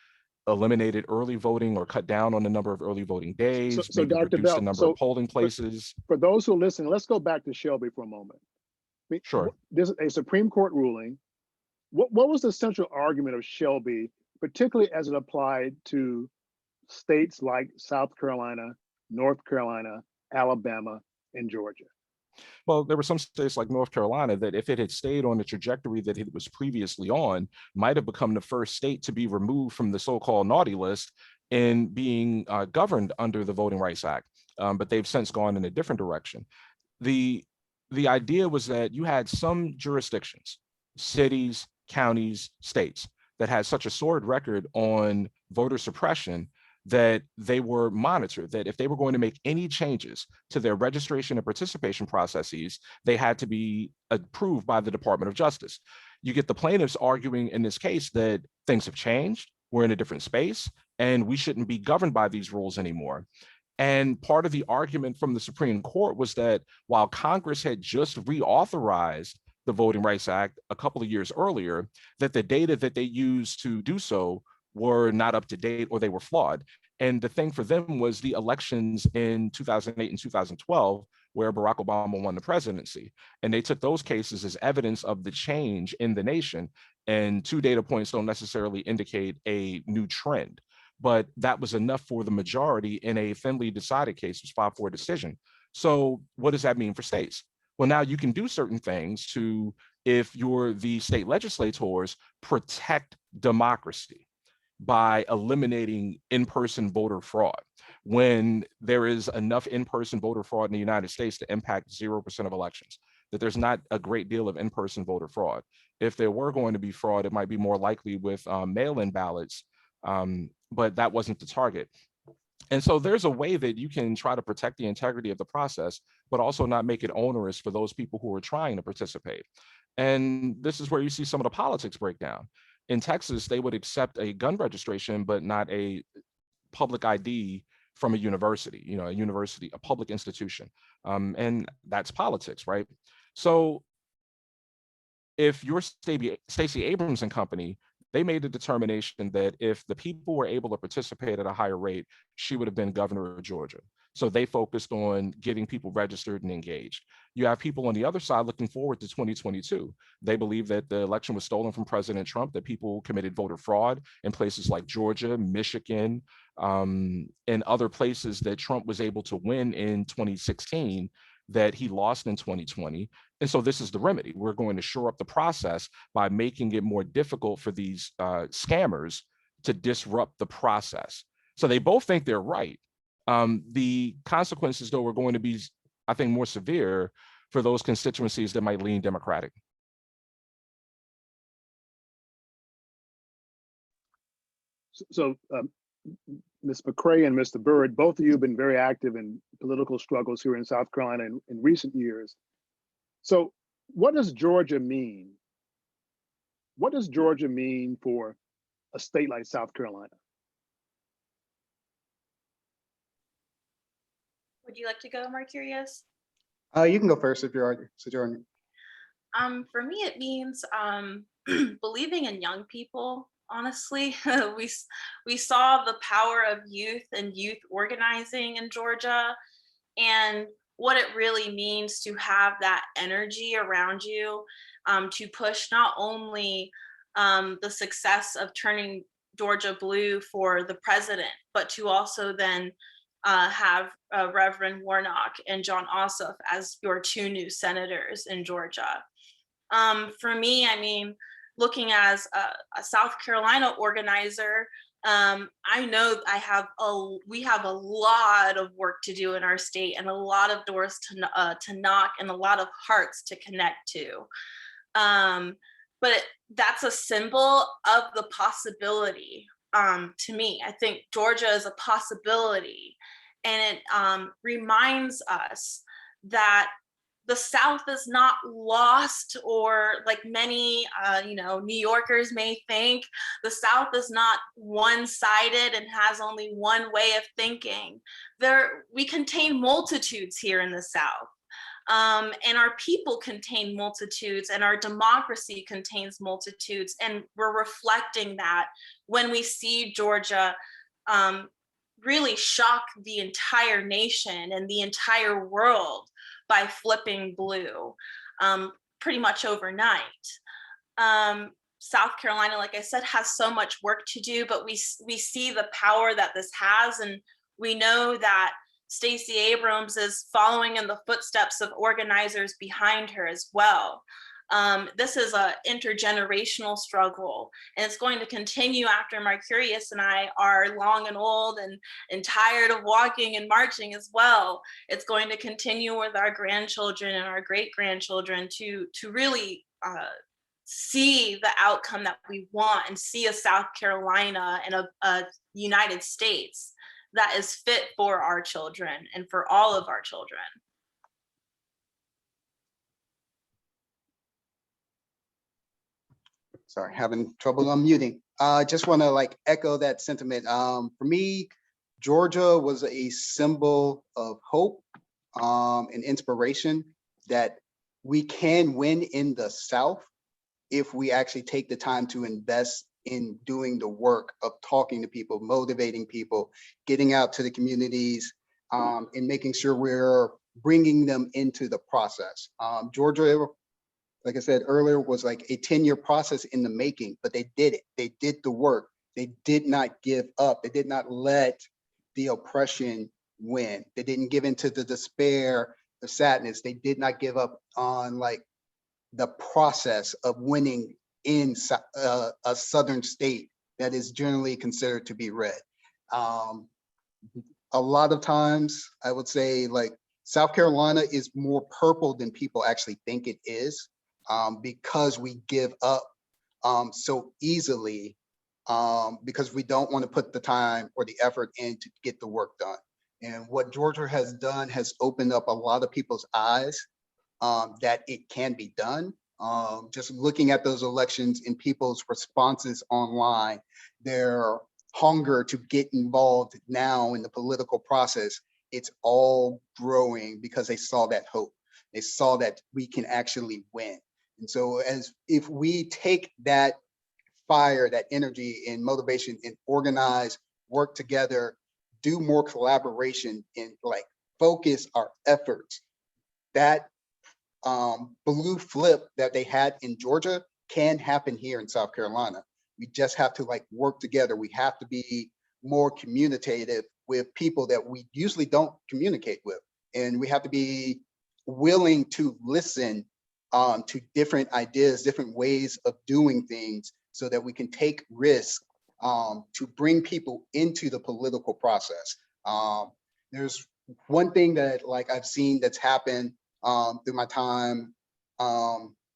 eliminated early voting or cut down on the number of early voting days, So maybe Dr. reduced Belk, the number of polling places. For those who are listening, let's go back to Shelby for a moment. Sure. There's a Supreme Court ruling. What was the central argument of Shelby, particularly as it applied to states like South Carolina, North Carolina, Alabama, and Georgia? Well, there were some states like North Carolina that if it had stayed on the trajectory that it was previously on, might have become the first state to be removed from the so-called naughty list in being governed under the Voting Rights Act. But they've since gone in a different direction. The idea was that you had some jurisdictions, cities, counties, states that had such a sordid record on voter suppression that they were monitored, that if they were going to make any changes to their registration and participation processes, they had to be approved by the Department of Justice. You get the plaintiffs arguing in this case that things have changed, we're in a different space, and we shouldn't be governed by these rules anymore. And part of the argument from the Supreme Court was that while Congress had just reauthorized the Voting Rights Act a couple of years earlier, that the data that they used to do so were not up to date or they were flawed. And the thing for them was the elections in 2008 and 2012, where Barack Obama won the presidency. And they took those cases as evidence of the change in the nation. And 2 data points don't necessarily indicate a new trend. but that was enough for the majority in a thinly decided case. It was 5-4 decision. So what does that mean for states? Well, now you can do certain things to, if you're the state legislators, protect democracy by eliminating in-person voter fraud. When there is enough in-person voter fraud in the United States to impact 0% of elections, that there's not a great deal of in-person voter fraud. If there were going to be fraud, it might be more likely with mail-in ballots, but that wasn't the target. And so there's a way that you can try to protect the integrity of the process, but also not make it onerous for those people who are trying to participate. And this is where you see some of the politics break down. In Texas, they would accept a gun registration, but not a public ID from a university, a public institution. And that's politics, right? So if you're Stacey Abrams and company, they made the determination that if the people were able to participate at a higher rate, she would have been governor of Georgia. So they focused on getting people registered and engaged. You have people on the other side looking forward to 2022. They believe that the election was stolen from President Trump, that people committed voter fraud in places like Georgia, Michigan, and other places that Trump was able to win in 2016 that he lost in 2020. And so this is the remedy. We're going to shore up the process by making it more difficult for these scammers to disrupt the process. So they both think they're right. The consequences, though, are going to be, I think, more severe for those constituencies that might lean Democratic. So Ms. McCrae and Mr. Byrd, both of you have been very active in political struggles here in South Carolina in recent years. So what does Georgia mean? What does Georgia mean for a state like South Carolina? Would you like to go, Marcurius? You can go first if you're sojourning. For me, it means believing in young people. Honestly, we saw the power of youth and youth organizing in Georgia, and what it really means to have that energy around you to push not only the success of turning Georgia blue for the president, but to also then have Reverend Warnock and John Ossoff as your two new senators in Georgia. For me, I mean, looking as a South Carolina organizer, I know we have a lot of work to do in our state and a lot of doors to knock and a lot of hearts to connect to. But that's a symbol of the possibility to me. I think Georgia is a possibility, and it reminds us that the South is not lost, or like many, New Yorkers may think, the South is not one-sided and has only one way of thinking. We contain multitudes here in the South. And our people contain multitudes, and our democracy contains multitudes. And we're reflecting that when we see Georgia really shock the entire nation and the entire world by flipping blue pretty much overnight. South Carolina, like I said, has so much work to do, but we see the power that this has, and we know that Stacey Abrams is following in the footsteps of organizers behind her as well. This is an intergenerational struggle, and it's going to continue after Marcurius and I are long and old and tired of walking and marching as well. It's going to continue with our grandchildren and our great-grandchildren to really see the outcome that we want, and see a South Carolina and a United States that is fit for our children and for all of our children. Sorry, having trouble unmuting. Just want to echo that sentiment. For me, Georgia was a symbol of hope and inspiration that we can win in the South if we actually take the time to invest in doing the work of talking to people, motivating people, getting out to the communities, and making sure we're bringing them into the process. Georgia, like I said earlier, was like a 10-year process in the making, but they did it. They did the work. They did not give up. They did not let the oppression win. They didn't give into the despair, the sadness. They did not give up on like the process of winning in a Southern state that is generally considered to be red. A lot of times I would say like South Carolina is more purple than people actually think it is, because we give up so easily, because we don't want to put the time or the effort in to get the work done. And what Georgia has done has opened up a lot of people's eyes that it can be done. Just looking at those elections and people's responses online, their hunger to get involved now in the political process, it's all growing because they saw that hope. They saw that we can actually win. And so as if we take that fire, that energy and motivation and organize, work together, do more collaboration and like focus our efforts, that blue flip that they had in Georgia can happen here in South Carolina. We just have to like work together. We have to be more communicative with people that we usually don't communicate with. And we have to be willing to listen to different ideas, different ways of doing things so that we can take risks to bring people into the political process. There's one thing that like I've seen that's happened through my time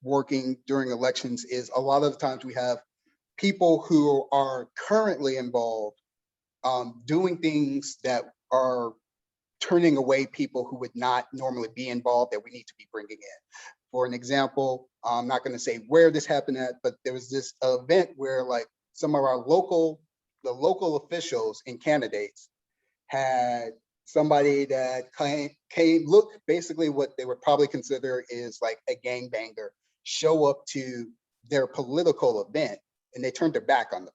working during elections is a lot of the times we have people who are currently involved doing things that are turning away people who would not normally be involved that we need to be bringing in. For an example, I'm not going to say where this happened at, but there was this event where like some of our local officials and candidates had somebody that came look basically what they would probably consider is like a gangbanger show up to their political event, and they turned their back on them.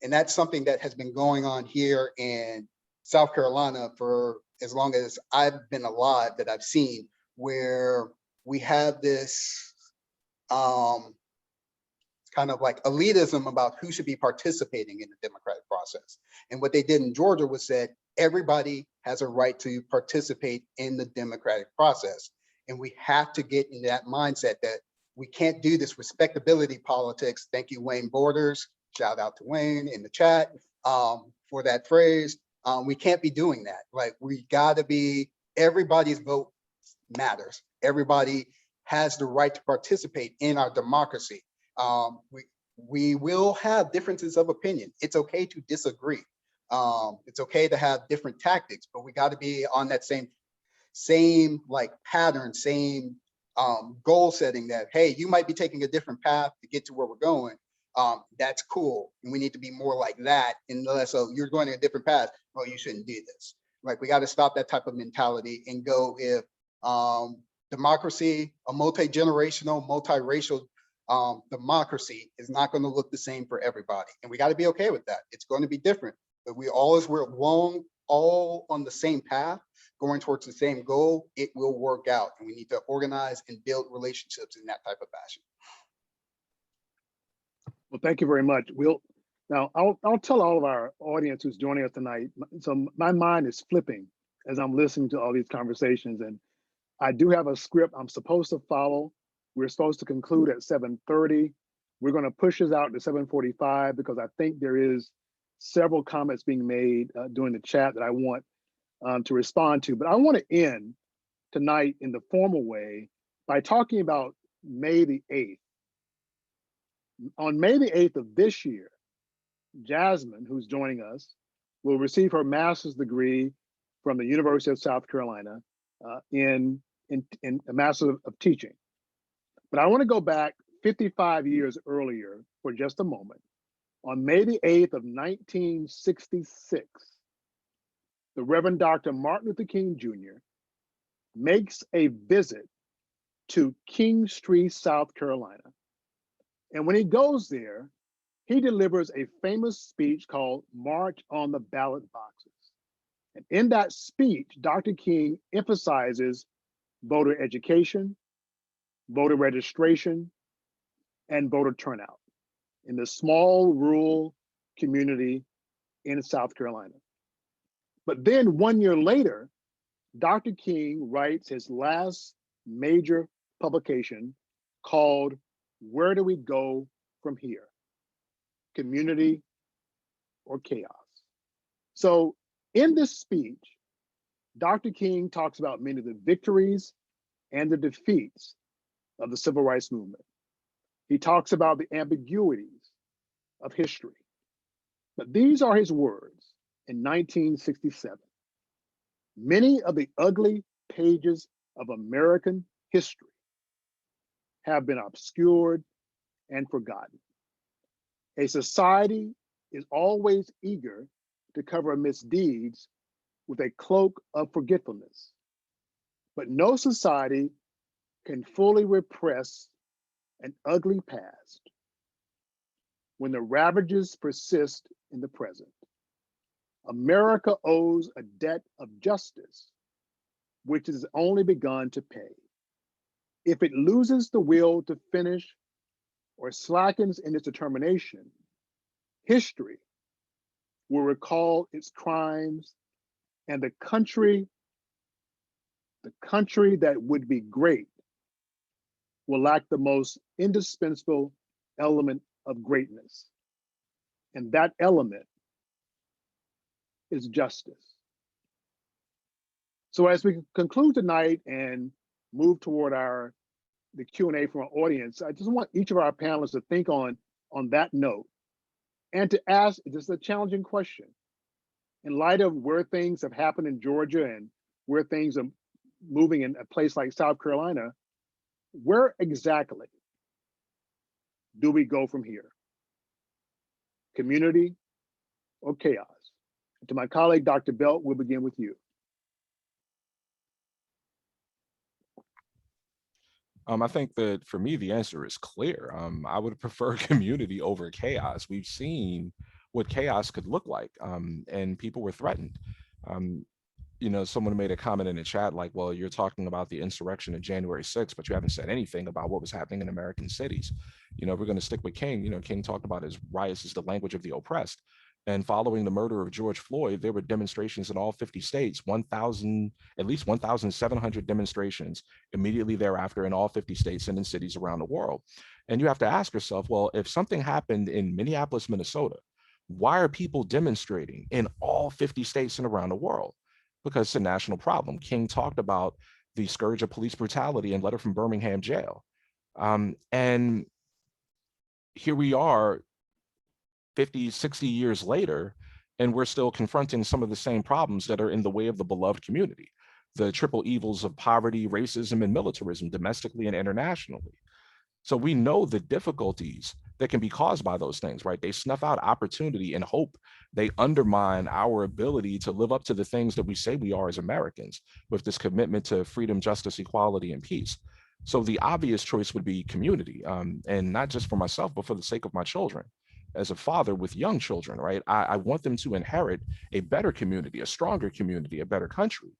And that's something that has been going on here in South Carolina for as long as I've been alive, that I've seen, where we have this kind of like elitism about who should be participating in the democratic process. And what they did in Georgia was said, everybody has a right to participate in the democratic process. And we have to get in that mindset that we can't do this respectability politics. Thank you, Wayne Borders. Shout out to Wayne in the chat for that phrase. We can't be doing that. Like, we gotta be, everybody's vote matters. Everybody has the right to participate in our democracy. We will have differences of opinion. It's okay to disagree. It's okay to have different tactics, but we got to be on that same like pattern, same goal setting that, hey, you might be taking a different path to get to where we're going. That's cool. And we need to be more like that. And less of, you're going a different path. Oh, you shouldn't do this. Like, we got to stop that type of mentality and go if democracy, a multi-generational, multiracial democracy is not going to look the same for everybody. And we got to be okay with that. It's going to be different, but we're all on the same path, going towards the same goal. It will work out. And we need to organize and build relationships in that type of fashion. Well, thank you very much. I'll tell all of our audience who's joining us tonight. So my mind is flipping as I'm listening to all these conversations, and I do have a script I'm supposed to follow. We're supposed to conclude at 7:30. We're going to push this out to 7:45 because I think there is several comments being made during the chat that I want to respond to. But I want to end tonight in the formal way by talking about May the 8th. On May the 8th of this year, Jazmyne, who's joining us, will receive her master's degree from the University of South Carolina in a Master of Teaching. But I want to go back 55 years earlier for just a moment. On May the 8th of 1966, the Reverend Dr. Martin Luther King Jr. makes a visit to King Street, South Carolina. And when he goes there, he delivers a famous speech called March on the Ballot Boxes. And in that speech, Dr. King emphasizes voter education, voter registration, and voter turnout in the small rural community in South Carolina. But then 1 year later, Dr. King writes his last major publication called Where Do We Go From Here? Community or Chaos? So in this speech, Dr. King talks about many of the victories and the defeats of the civil rights movement. He talks about the ambiguities of history. But these are his words in 1967. Many of the ugly pages of American history have been obscured and forgotten. A society is always eager to cover misdeeds with a cloak of forgetfulness. But no society can fully repress an ugly past when the ravages persist in the present. America owes a debt of justice, which has only begun to pay. If it loses the will to finish or slackens in its determination, history will recall its crimes, and the country that would be great will lack the most indispensable element of greatness. And that element is justice. So as we conclude tonight and move toward the Q&A from our audience, I just want each of our panelists to think on that note and to ask just a challenging question. In light of where things have happened in Georgia and where things are moving in a place like South Carolina, where exactly do we go from here? Community or chaos? To my colleague, Dr. Belk, we'll begin with you. I think that for me, the answer is clear. I would prefer community over chaos. We've seen what chaos could look like, and people were threatened. Someone made a comment in the chat like, well, you're talking about the insurrection of January 6th, but you haven't said anything about what was happening in American cities. If we're going to stick with King, King talked about his riots is the language of the oppressed. And following the murder of George Floyd, there were demonstrations in all 50 states, at least 1,700 demonstrations immediately thereafter in all 50 states and in cities around the world. And you have to ask yourself, well, if something happened in Minneapolis, Minnesota, why are people demonstrating in all 50 states and around the world? Because it's a national problem. King talked about the scourge of police brutality in Letter from Birmingham Jail. And here we are 50, 60 years later, and we're still confronting some of the same problems that are in the way of the beloved community. The triple evils of poverty, racism, and militarism, domestically and internationally. So we know the difficulties that can be caused by those things, right? They snuff out opportunity and hope. They undermine our ability to live up to the things that we say we are as Americans with this commitment to freedom, justice, equality, and peace. So the obvious choice would be community, and not just for myself, but for the sake of my children. As a father with young children, right? I want them to inherit a better community, a stronger community, a better country.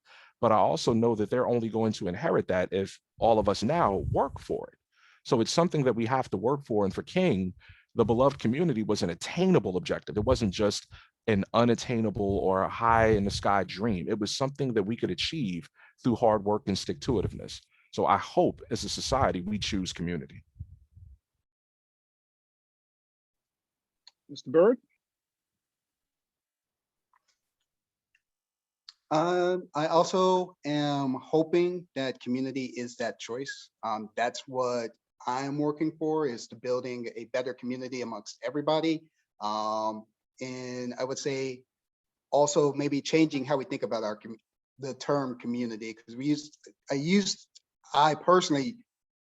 But I also know that they're only going to inherit that if all of us now work for it. So it's something that we have to work for. And for King, the beloved community was an attainable objective. It wasn't just an unattainable or a high in the sky dream. It was something that we could achieve through hard work and stick-to-itiveness. So I hope as a society, we choose community. Mr. Byrd? I also am hoping that community is that choice. That's what I'm working for, is to building a better community amongst everybody. And I would say also maybe changing how we think about the term community, because I personally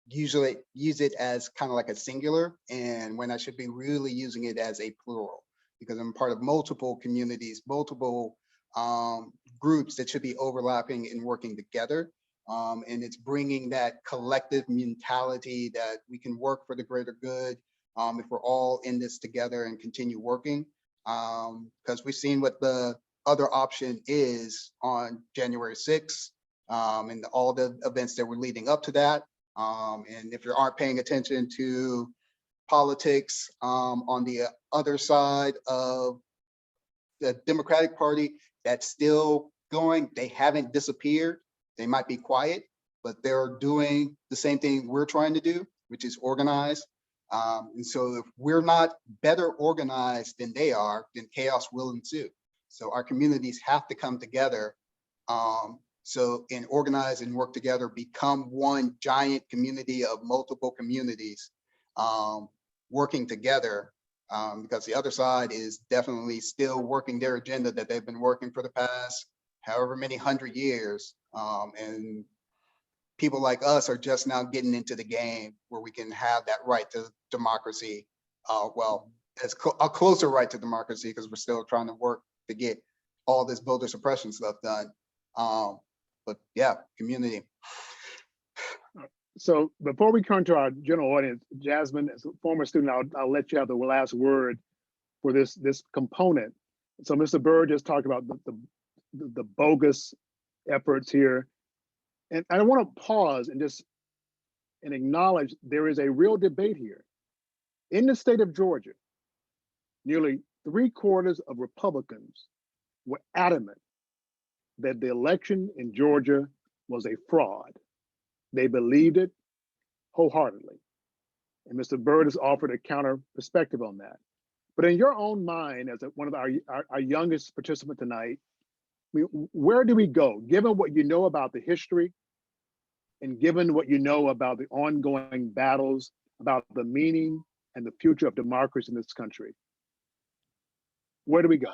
usually use it as kind of like a singular, and when I should be really using it as a plural, because I'm part of multiple communities, multiple groups that should be overlapping and working together. And it's bringing that collective mentality that we can work for the greater good if we're all in this together and continue working. Because we've seen what the other option is on January 6th and all the events that were leading up to that. And if you aren't paying attention to politics on the other side of the Democratic Party that's still going. They haven't disappeared. They might be quiet, but they're doing the same thing we're trying to do, which is organize. And so if we're not better organized than they are, then chaos will ensue. So our communities have to come together and organize and work together, become one giant community of multiple communities working together, because the other side is definitely still working their agenda that they've been working for the past however many 100 years. And people like us are just now getting into the game where we can have that right to democracy. Well, as a closer right to democracy, because we're still trying to work to get all this voter suppression stuff done. But yeah, community. So before we turn to our general audience, Jasmine, as a former student, I'll let you have the last word for this component. So Mr. Byrd just talked about the bogus efforts here. And I want to pause and acknowledge there is a real debate here. In the state of Georgia, nearly 3/4 of Republicans were adamant that the election in Georgia was a fraud. They believed it wholeheartedly. And Mr. Byrd has offered a counter perspective on that. But in your own mind, as one of our youngest participant tonight, I mean, where do we go, given what you know about the history and given what you know about the ongoing battles, about the meaning and the future of democracy in this country? Where do we go?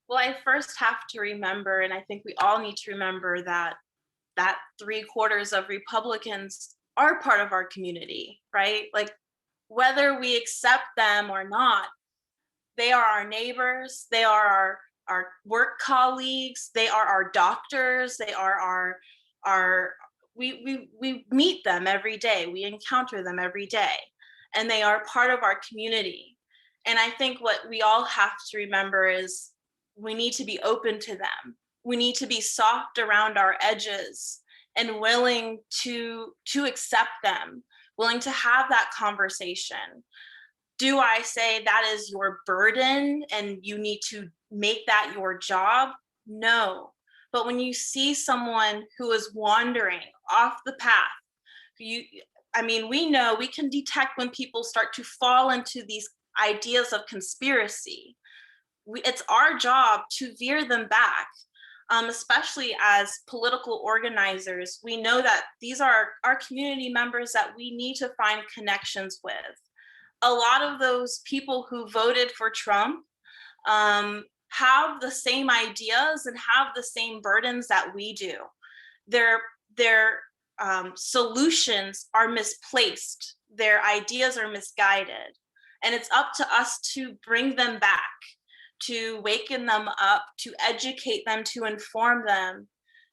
Well, I first have to remember, and I think we all need to remember that 3/4 of Republicans are part of our community, right? Like, whether we accept them or not, they are our neighbors, they are our work colleagues, they are our doctors, they are we meet them every day, we encounter them every day, and they are part of our community. And I think what we all have to remember is we need to be open to them. We need to be soft around our edges and willing to accept them, willing to have that conversation. Do I say that is your burden and you need to make that your job? No. But when you see someone who is wandering off the path, we know, we can detect when people start to fall into these ideas of conspiracy. It's our job to veer them back, especially as political organizers. We know that these are our community members that we need to find connections with. A lot of those people who voted for Trump have the same ideas and have the same burdens that we do. Their solutions are misplaced. Their ideas are misguided. And it's up to us to bring them back, to waken them up, to educate them, to inform them,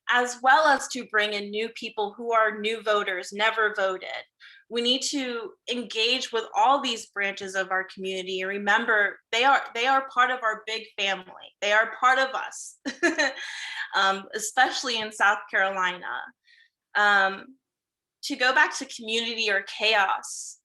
as well as to bring in new people who are new voters, never voted. We need to engage with all these branches of our community and remember they are part of our big family. They are part of us, especially in South Carolina. To go back to community or chaos,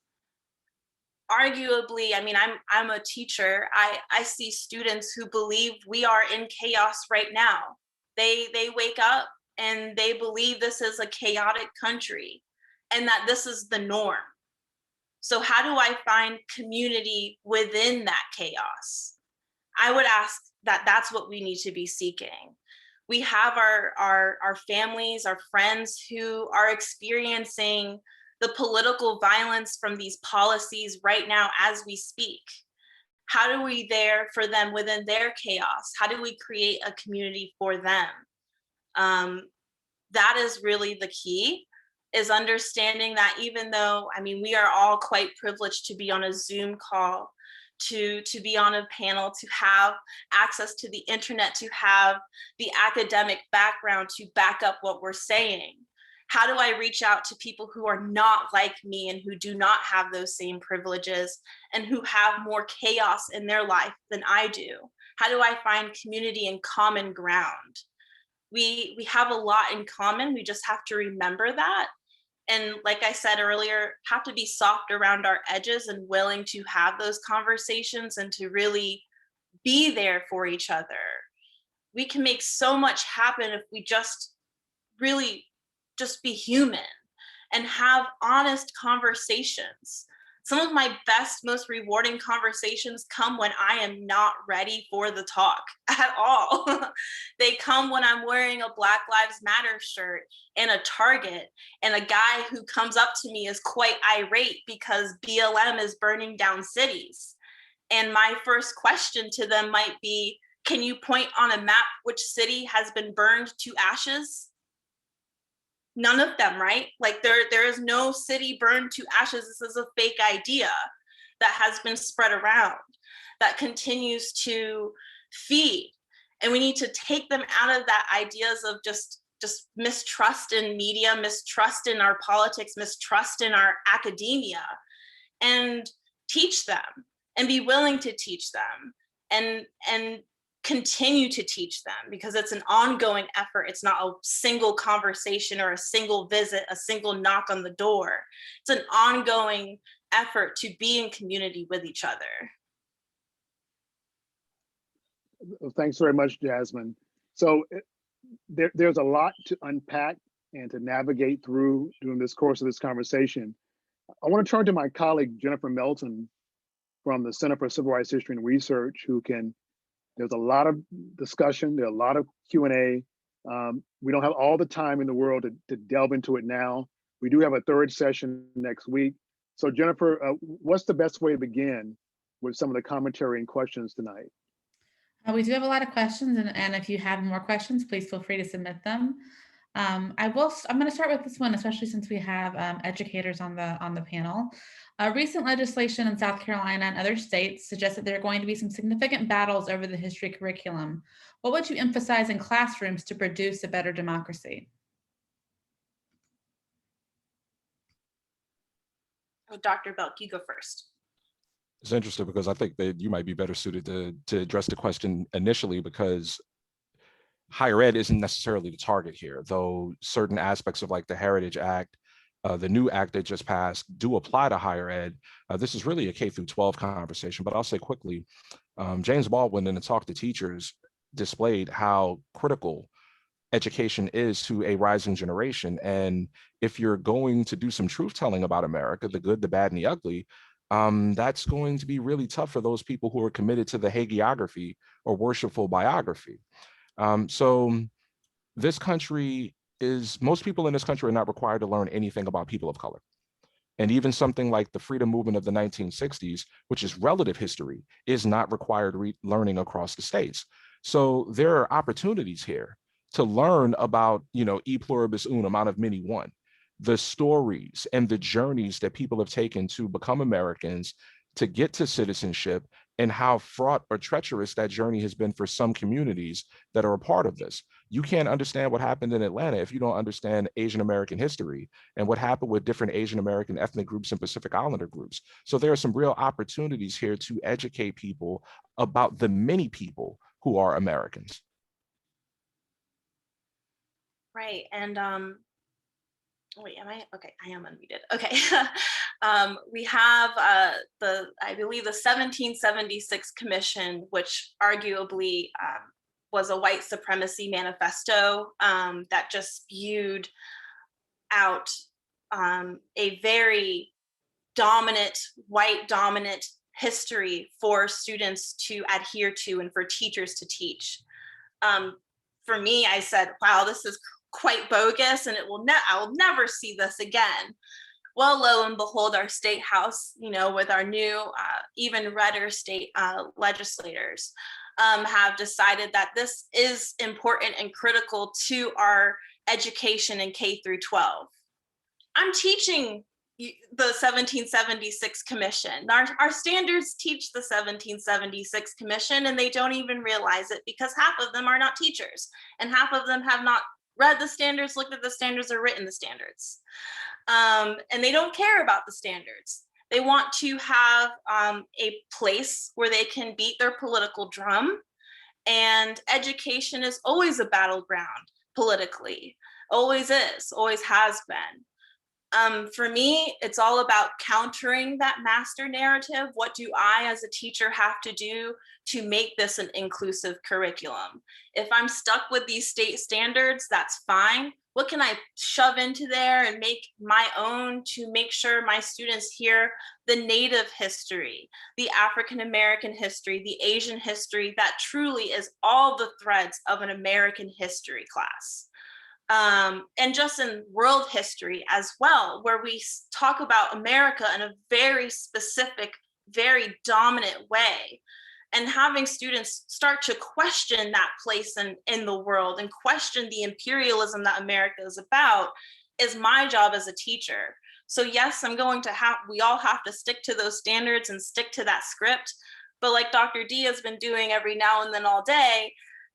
arguably, I'm a teacher. I see students who believe we are in chaos right now. They wake up and they believe this is a chaotic country and that this is the norm. So how do I find community within that chaos? I would ask that that's what we need to be seeking. We have our families, our friends who are experiencing the political violence from these policies right now as we speak. How do we there for them within their chaos? How do we create a community for them? That is really the key, is understanding that even though, we are all quite privileged to be on a Zoom call, to be on a panel, to have access to the internet, to have the academic background to back up what we're saying. How do I reach out to people who are not like me and who do not have those same privileges and who have more chaos in their life than I do? How do I find community and common ground? We have a lot in common. We just have to remember that And like I said earlier, have to be soft around our edges and willing to have those conversations and to really be there for each other. We can make so much happen if we just really just be human and have honest conversations. Some of my best, most rewarding conversations come when I am not ready for the talk at all. They come when I'm wearing a Black Lives Matter shirt in a Target, and a guy who comes up to me is quite irate because BLM is burning down cities. And my first question to them might be, can you point on a map which city has been burned to ashes? None of them, right? Like there is no city burned to ashes. This is a fake idea that has been spread around that continues to feed. And we need to take them out of that ideas of just mistrust in media, mistrust in our politics, mistrust in our academia, and teach them and be willing to teach them and continue to teach them, because it's an ongoing effort. It's not a single conversation or a single visit, a single knock on the door. It's an ongoing effort to be in community with each other. Thanks very much, Jasmine. So there's a lot to unpack and to navigate through during this course of this conversation. I want to turn to my colleague, Jennifer Melton from the Center for Civil Rights History and Research, there's a lot of discussion, there's a lot of Q&A. We don't have all the time in the world to delve into it now. We do have a third session next week. So Jennifer, what's the best way to begin with some of the commentary and questions tonight? We do have a lot of questions, and if you have more questions, please feel free to submit them. I'm going to start with this one, especially since we have educators on the panel. Recent legislation in South Carolina and other states suggests that there are going to be some significant battles over the history curriculum. What would you emphasize in classrooms to produce a better democracy? Oh, Dr. Belk, you go first. It's interesting because I think that you might be better suited to address the question initially, because higher ed isn't necessarily the target here, though certain aspects of like the Heritage Act, the new act that just passed, do apply to higher ed. This is really a K through 12 conversation, but I'll say quickly, James Baldwin in the Talk to Teachers displayed how critical education is to a rising generation. And if you're going to do some truth telling about America, the good, the bad, and the ugly, that's going to be really tough for those people who are committed to the hagiography or worshipful biography. So this country most people in this country are not required to learn anything about people of color. And even something like the freedom movement of the 1960s, which is relative history, is not required learning across the states. So there are opportunities here to learn about, e pluribus unum, out of many one, the stories and the journeys that people have taken to become Americans, to get to citizenship, and how fraught or treacherous that journey has been for some communities that are a part of this. You can't understand what happened in Atlanta if you don't understand Asian American history and what happened with different Asian American ethnic groups and Pacific Islander groups. So there are some real opportunities here to educate people about the many people who are Americans. Right, and wait, am I? Okay, I am unmuted. Okay. We have I believe the 1776 Commission, which arguably was a white supremacy manifesto that just spewed out a very dominant, white dominant history for students to adhere to and for teachers to teach. For me, I said, wow, this is quite bogus, and I will never see this again. Well, lo and behold, our state house, with our new, even redder state legislators, have decided that this is important and critical to our education in K through 12. I'm teaching the 1776 Commission. Our standards teach the 1776 Commission, and they don't even realize it because half of them are not teachers, and half of them have not read the standards, looked at the standards, or written the standards. And they don't care about the standards. They want to have a place where they can beat their political drum. And education is always a battleground politically, always is, always has been. For me, it's all about countering that master narrative. What do I as a teacher have to do to make this an inclusive curriculum? If I'm stuck with these state standards, that's fine. What can I shove into there and make my own to make sure my students hear the Native history, the African-American history, the Asian history, that truly is all the threads of an American history class. And just in world history as well, where we talk about America in a very specific, very dominant way, and having students start to question that place in the world and question the imperialism that America is about is my job as a teacher. So yes, we all have to stick to those standards and stick to that script. But like Dr. D has been doing every now and then all day,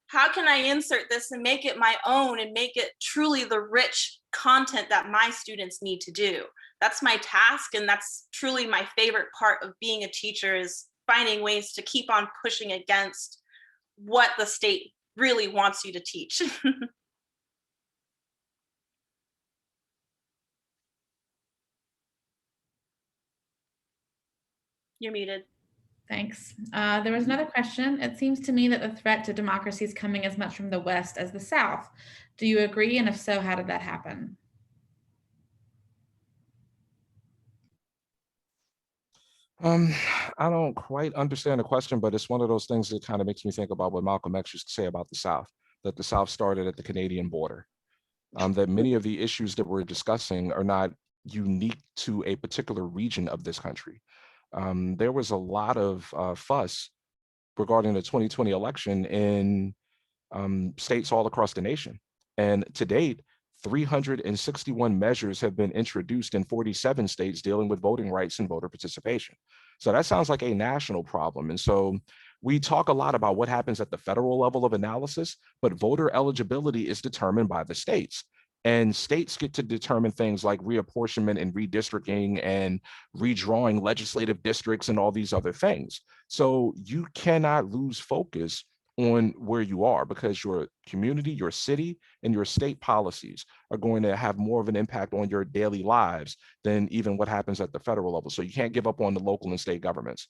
how can I insert this and make it my own and make it truly the rich content that my students need to do? That's my task, and that's truly my favorite part of being a teacher, is finding ways to keep on pushing against what the state really wants you to teach. You're muted. Thanks. There was another question. It seems to me that the threat to democracy is coming as much from the West as the South. Do you agree? And if so, how did that happen? I don't quite understand the question, but it's one of those things that kind of makes me think about what Malcolm X used to say about the South, that the South started at the Canadian border, that many of the issues that we're discussing are not unique to a particular region of this country. There was a lot of fuss regarding the 2020 election in states all across the nation. And to date, 361 measures have been introduced in 47 states dealing with voting rights and voter participation. So that sounds like a national problem. And so we talk a lot about what happens at the federal level of analysis, but voter eligibility is determined by the states. And states get to determine things like reapportionment and redistricting and redrawing legislative districts and all these other things. So you cannot lose focus on where you are, because your community, your city, and your state policies are going to have more of an impact on your daily lives than even what happens at the federal level. So you can't give up on the local and state governments.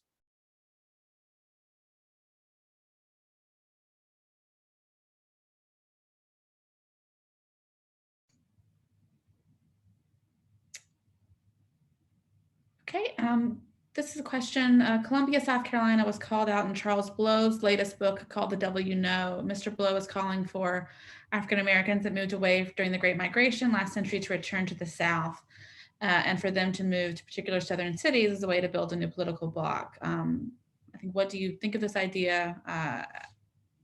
Okay, this is a question. Columbia, South Carolina was called out in Charles Blow's latest book called The Devil You Know. Mr. Blow is calling for African Americans that moved away during the Great Migration last century to return to the South, and for them to move to particular Southern cities as a way to build a new political bloc. I think, what do you think of this idea?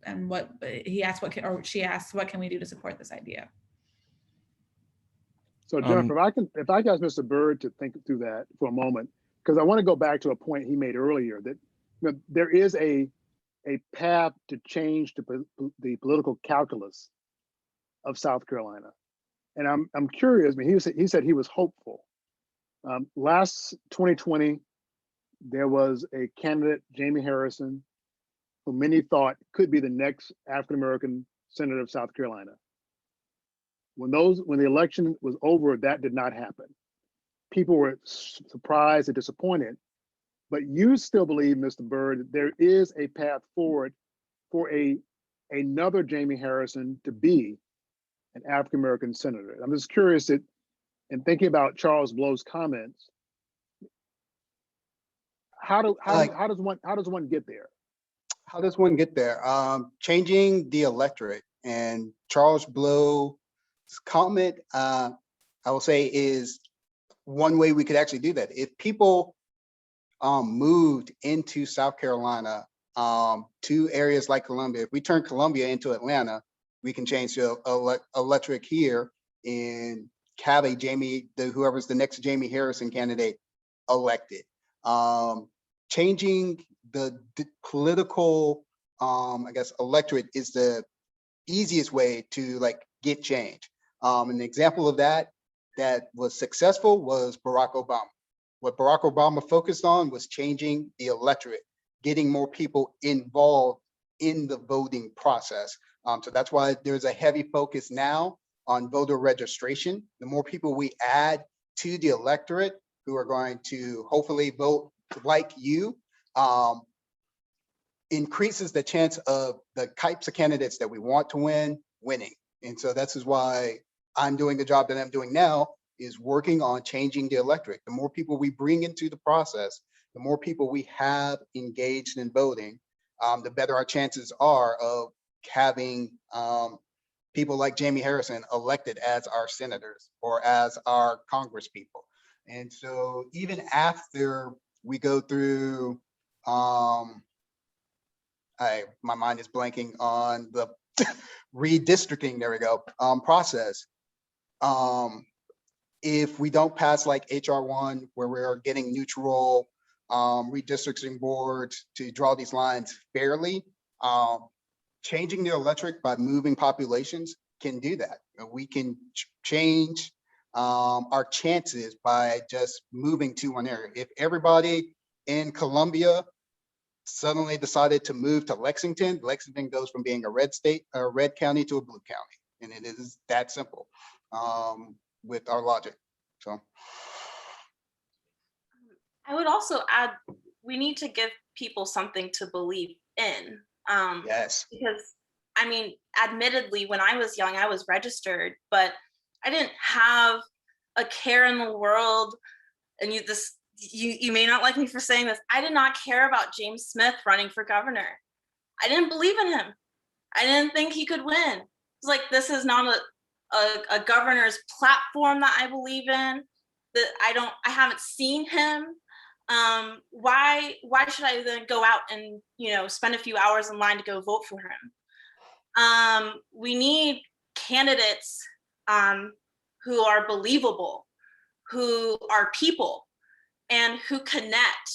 And what he asked, she asked, what can we do to support this idea? So Jennifer, if I can ask Mr. Byrd to think through that for a moment, because I want to go back to a point he made earlier, that there is a path to change the political calculus of South Carolina. And I'm curious, I mean, he said he was hopeful. Last 2020, there was a candidate, Jamie Harrison, who many thought could be the next African-American senator of South Carolina. When the election was over, that did not happen. People were surprised and disappointed, but you still believe, Mr. Byrd, there is a path forward for another Jamie Harrison to be an African-American senator. I'm just curious that, in thinking about Charles Blow's comments, how does one get there? How does one get there? Changing the electorate. And Charles Blow's comment, I will say, is one way we could actually do that. If people moved into South Carolina to areas like Columbia, if we turn Columbia into Atlanta, we can change the electorate here and have whoever's the next Jamie Harrison candidate elected. Changing the political, I guess, electorate is the easiest way to get change. An example of that was successful was Barack Obama. What Barack Obama focused on was changing the electorate, getting more people involved in the voting process. So that's why there's a heavy focus now on voter registration. The more people we add to the electorate who are going to hopefully vote like you, increases the chance of the types of candidates that we want to win winning. And so this is why I'm doing the job that I'm doing now, is working on changing the electorate. The more people we bring into the process, the more people we have engaged in voting, the better our chances are of having people like Jamie Harrison elected as our senators or as our congresspeople. And so even after we go through, my mind is blanking on the redistricting, there we go, process. If we don't pass like HR1, where we're getting neutral redistricting boards to draw these lines fairly, changing the electorate by moving populations can do that. We can change our chances by just moving to one area. If everybody in Columbia suddenly decided to move to Lexington, Lexington goes from being a red state, a red county, to a blue county. And it is that simple with our logic. So I would also add, we need to give people something to believe in. yes. Because, I mean, admittedly, when I was young, I was registered, but I didn't have a care in the world. And you may not like me for saying this. I did not care about James Smith running for governor. I didn't believe in him. I didn't think he could win. It's like, this is not a governor's platform that I believe in. That I haven't seen him. Why should I then go out and, spend a few hours in line to go vote for him? We need candidates who are believable, who are people, and who connect.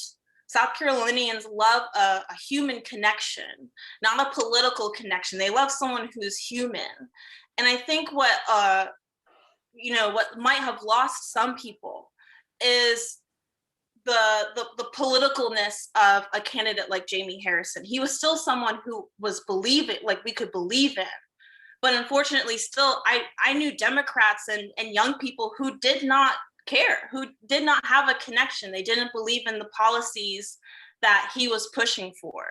South Carolinians love a human connection, not a political connection. They love someone who's human. And I think what might have lost some people is the politicalness of a candidate like Jamie Harrison. He was still someone who was believing, like we could believe in. But unfortunately, still, I knew Democrats and young people who did not care, who did not have a connection. They didn't believe in the policies that he was pushing for.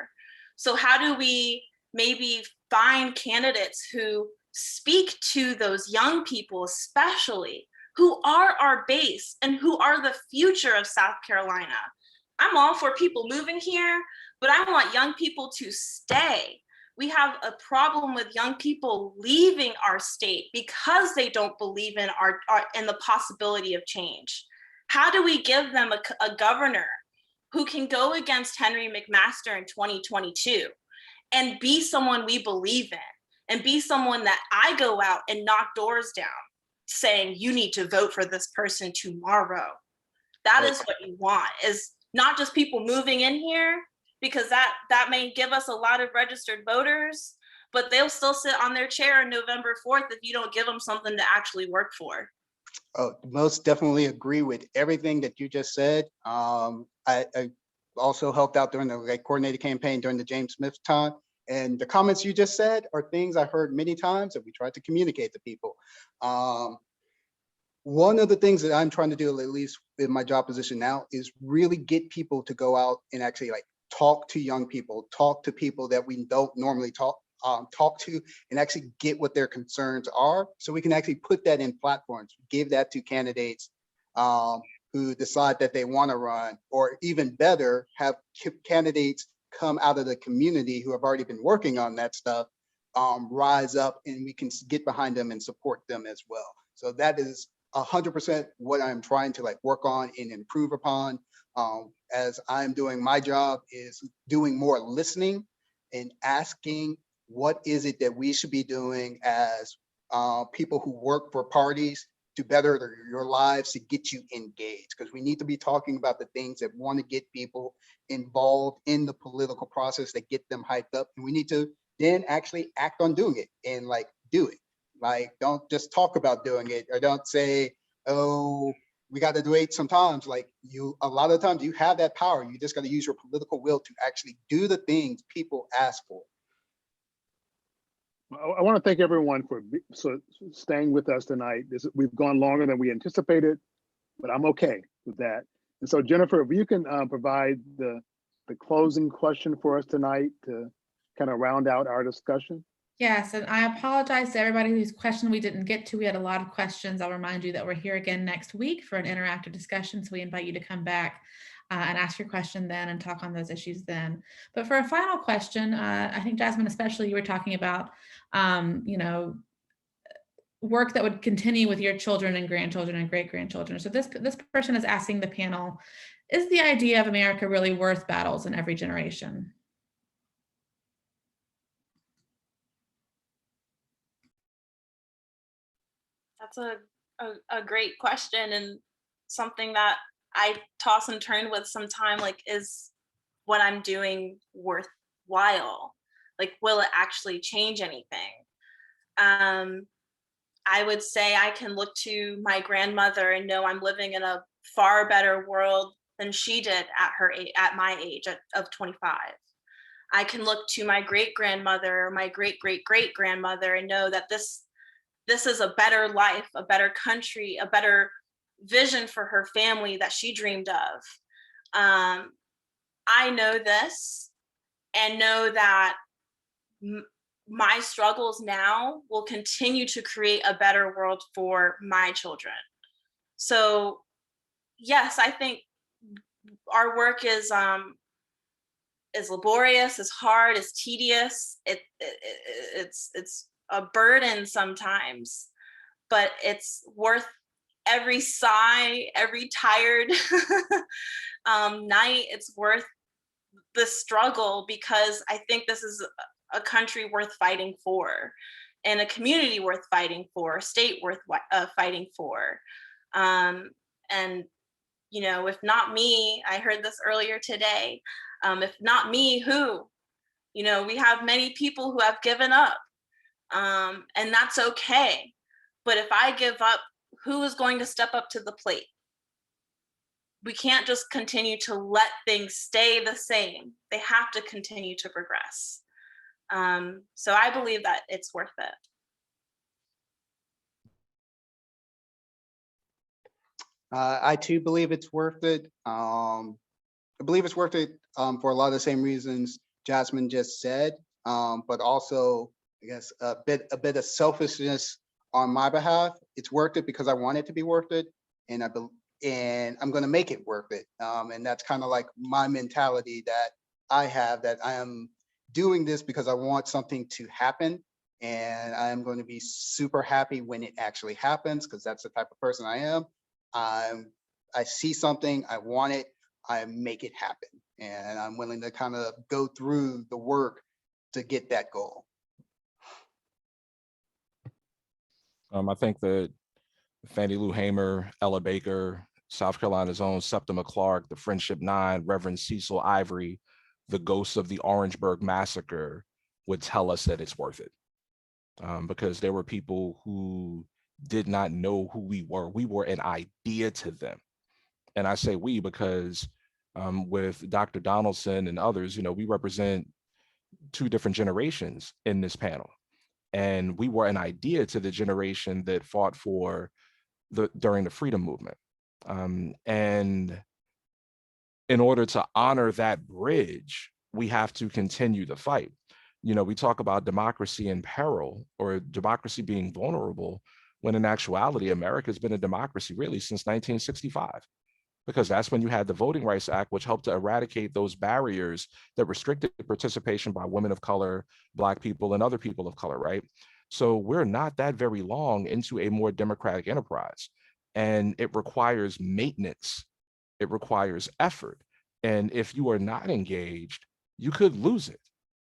So how do we maybe find candidates who speak to those young people, especially, who are our base and who are the future of South Carolina? I'm all for people moving here, but I want young people to stay. We have a problem with young people leaving our state because they don't believe in in the possibility of change. How do we give them a governor who can go against Henry McMaster in 2022 and be someone we believe in, and be someone that I go out and knock doors down saying, you need to vote for this person tomorrow? That is what you want, is not just people moving in here, because that may give us a lot of registered voters, but they'll still sit on their chair on November 4th if you don't give them something to actually work for. Oh, most definitely agree with everything that you just said. I also helped out during the coordinated campaign during the James Smith time. And the comments you just said are things I heard many times that we tried to communicate to people. One of the things that I'm trying to do, at least in my job position now, is really get people to go out and actually talk to young people, talk to people that we don't normally talk to, and actually get what their concerns are, so we can actually put that in platforms, give that to candidates who decide that they want to run, or even better, have candidates come out of the community who have already been working on that stuff, rise up, and we can get behind them and support them as well. So that is 100% what I'm trying to work on and improve upon. As I'm doing my job, is doing more listening and asking, what is it that we should be doing as people who work for parties to better your lives, to get you engaged? Because we need to be talking about the things that want to get people involved in the political process, that get them hyped up. And we need to then actually act on doing it and do it. Don't just talk about doing it, or don't say, oh, we got to do it sometimes. A lot of times you have that power. You just got to use your political will to actually do the things people ask for. I want to thank everyone for staying with us tonight. We've gone longer than we anticipated. but I'm okay with that. And so Jennifer, if you can provide the closing question for us tonight to kind of round out our discussion. Yes, and I apologize to everybody whose question we didn't get to. We had a lot of questions. I'll remind you that we're here again next week for an interactive discussion. So we invite you to come back and ask your question then and talk on those issues then. But for a final question, I think Jazmyne, especially you were talking about, you know, work that would continue with your children and grandchildren and great-grandchildren. So this person is asking the panel, is the idea of America really worth battles in every generation? That's a great question, and something that I toss and turn with sometime, like, is what I'm doing worthwhile? Like, will it actually change anything? I would say I can look to my grandmother and know I'm living in a far better world than she did at my age of 25. I can look to my great-grandmother or my great-great-great-grandmother and know that this is a better life, a better country, a better vision for her family that she dreamed of. I know this and know that my struggles now will continue to create a better world for my children. So yes, I think our work is laborious, is hard, is tedious. It's a burden sometimes, but it's worth every sigh, every tired night. It's worth the struggle, because I think this is a country worth fighting for, and a community worth fighting for, a state worth fighting for. And, you know, if not me, I heard this earlier today, if not me, who? You know, we have many people who have given up, and that's okay. But if I give up, who is going to step up to the plate? We can't just continue to let things stay the same. They have to continue to progress. So I believe that it's worth it. I too believe it's worth it. I believe it's worth it for a lot of the same reasons Jasmine just said, but also, I guess, a bit of selfishness on my behalf. It's worth it because I want it to be worth it, and I'm going to make it worth it. And that's kind of like my mentality that I have, that I am doing this because I want something to happen, and I am going to be super happy when it actually happens, because that's the type of person I am. I see something, I want it, I make it happen, and I'm willing to kind of go through the work to get that goal. I think that Fannie Lou Hamer, Ella Baker, South Carolina's own Septima Clark, the Friendship Nine, Reverend Cecil Ivory, the ghosts of the Orangeburg Massacre would tell us that it's worth it. Because there were people who did not know who we were. We were an idea to them. And I say we because with Dr. Donaldson and others, you know, we represent two different generations in this panel. And we were an idea to the generation that fought for during the freedom movement. And in order to honor that bridge, we have to continue the fight. You know, we talk about democracy in peril or democracy being vulnerable, when in actuality, America has been a democracy really since 1965, because that's when you had the Voting Rights Act, which helped to eradicate those barriers that restricted participation by women of color, Black people, and other people of color, right? So we're not that very long into a more democratic enterprise, and it requires maintenance. It requires effort. And if you are not engaged, you could lose it.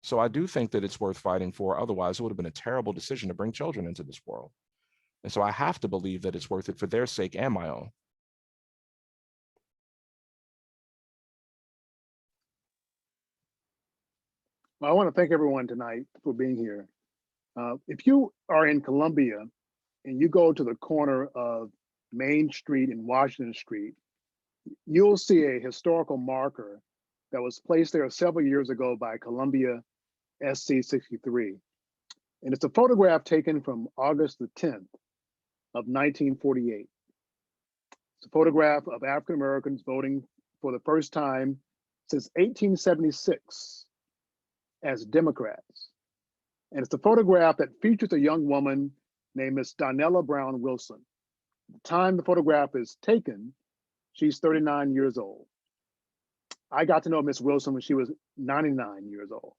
So I do think that it's worth fighting for. Otherwise, it would have been a terrible decision to bring children into this world. And so I have to believe that it's worth it for their sake and my own. Well, I want to thank everyone tonight for being here. If you are in Columbia and you go to the corner of Main Street and Washington Street, you'll see a historical marker that was placed there several years ago by Columbia SC63. And it's a photograph taken from August the 10th of 1948. It's a photograph of African Americans voting for the first time since 1876 as Democrats. And it's a photograph that features a young woman named Miss Donella Brown Wilson. At the time the photograph is taken, she's 39 years old. I got to know Miss Wilson when she was 99 years old.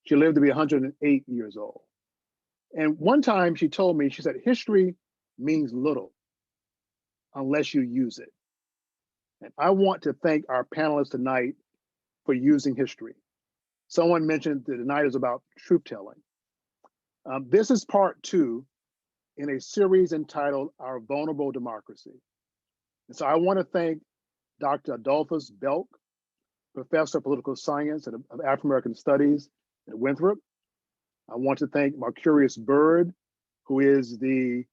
She lived to be 108 years old. And one time she told me, she said, history means little unless you use it. And I want to thank our panelists tonight for using history. Someone mentioned that tonight is about truth telling. This is part 2 in a series entitled Our Vulnerable Democracy. And so I want to thank Dr. Adolphus Belk, Professor of Political Science and of African American Studies at Winthrop. I want to thank Mercurius Byrd, who is the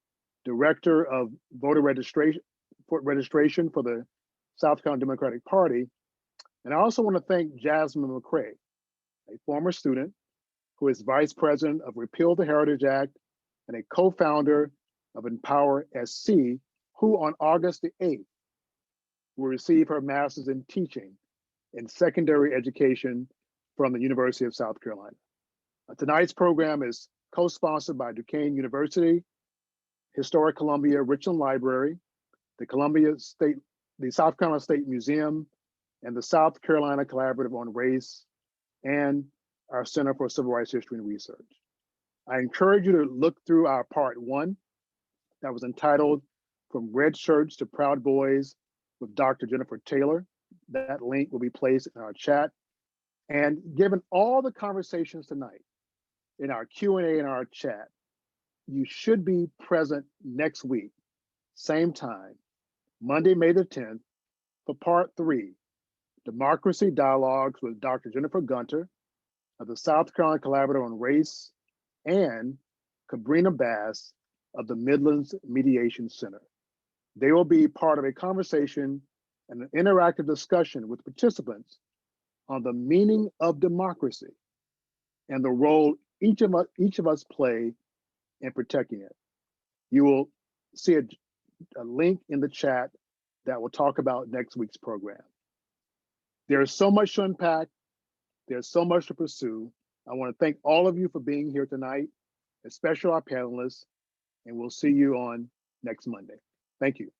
Director of Voter Registration for the South Carolina Democratic Party. And I also want to thank Jasmine Mcrae, a former student who is Vice President of Repeal the Heritage Act and a co-founder of Empower SC, who on August the 8th will receive her master's in teaching in secondary education from the University of South Carolina. Tonight's program is co-sponsored by Duquesne University, Historic Columbia Richland Library, the South Carolina State Museum, and the South Carolina Collaborative on Race, and our Center for Civil Rights History and Research. I encourage you to look through our part 1 that was entitled From Red Shirts to Proud Boys with Dr. Jennifer Taylor. That link will be placed in our chat. And given all the conversations tonight in our Q&A and our chat, you should be present next week, same time, Monday, May the 10th, for part 3, Democracy Dialogues with Dr. Jennifer Gunter of the South Carolina Collaborative on Race and Cabrina Bass of the Midlands Mediation Center. They will be part of a conversation and an interactive discussion with participants on the meaning of democracy and the role each of us play in protecting it. You will see a link in the chat that will talk about next week's program. There's so much to unpack. There's so much to pursue. I want to thank all of you for being here tonight, especially our panelists, and we'll see you on next Monday. Thank you.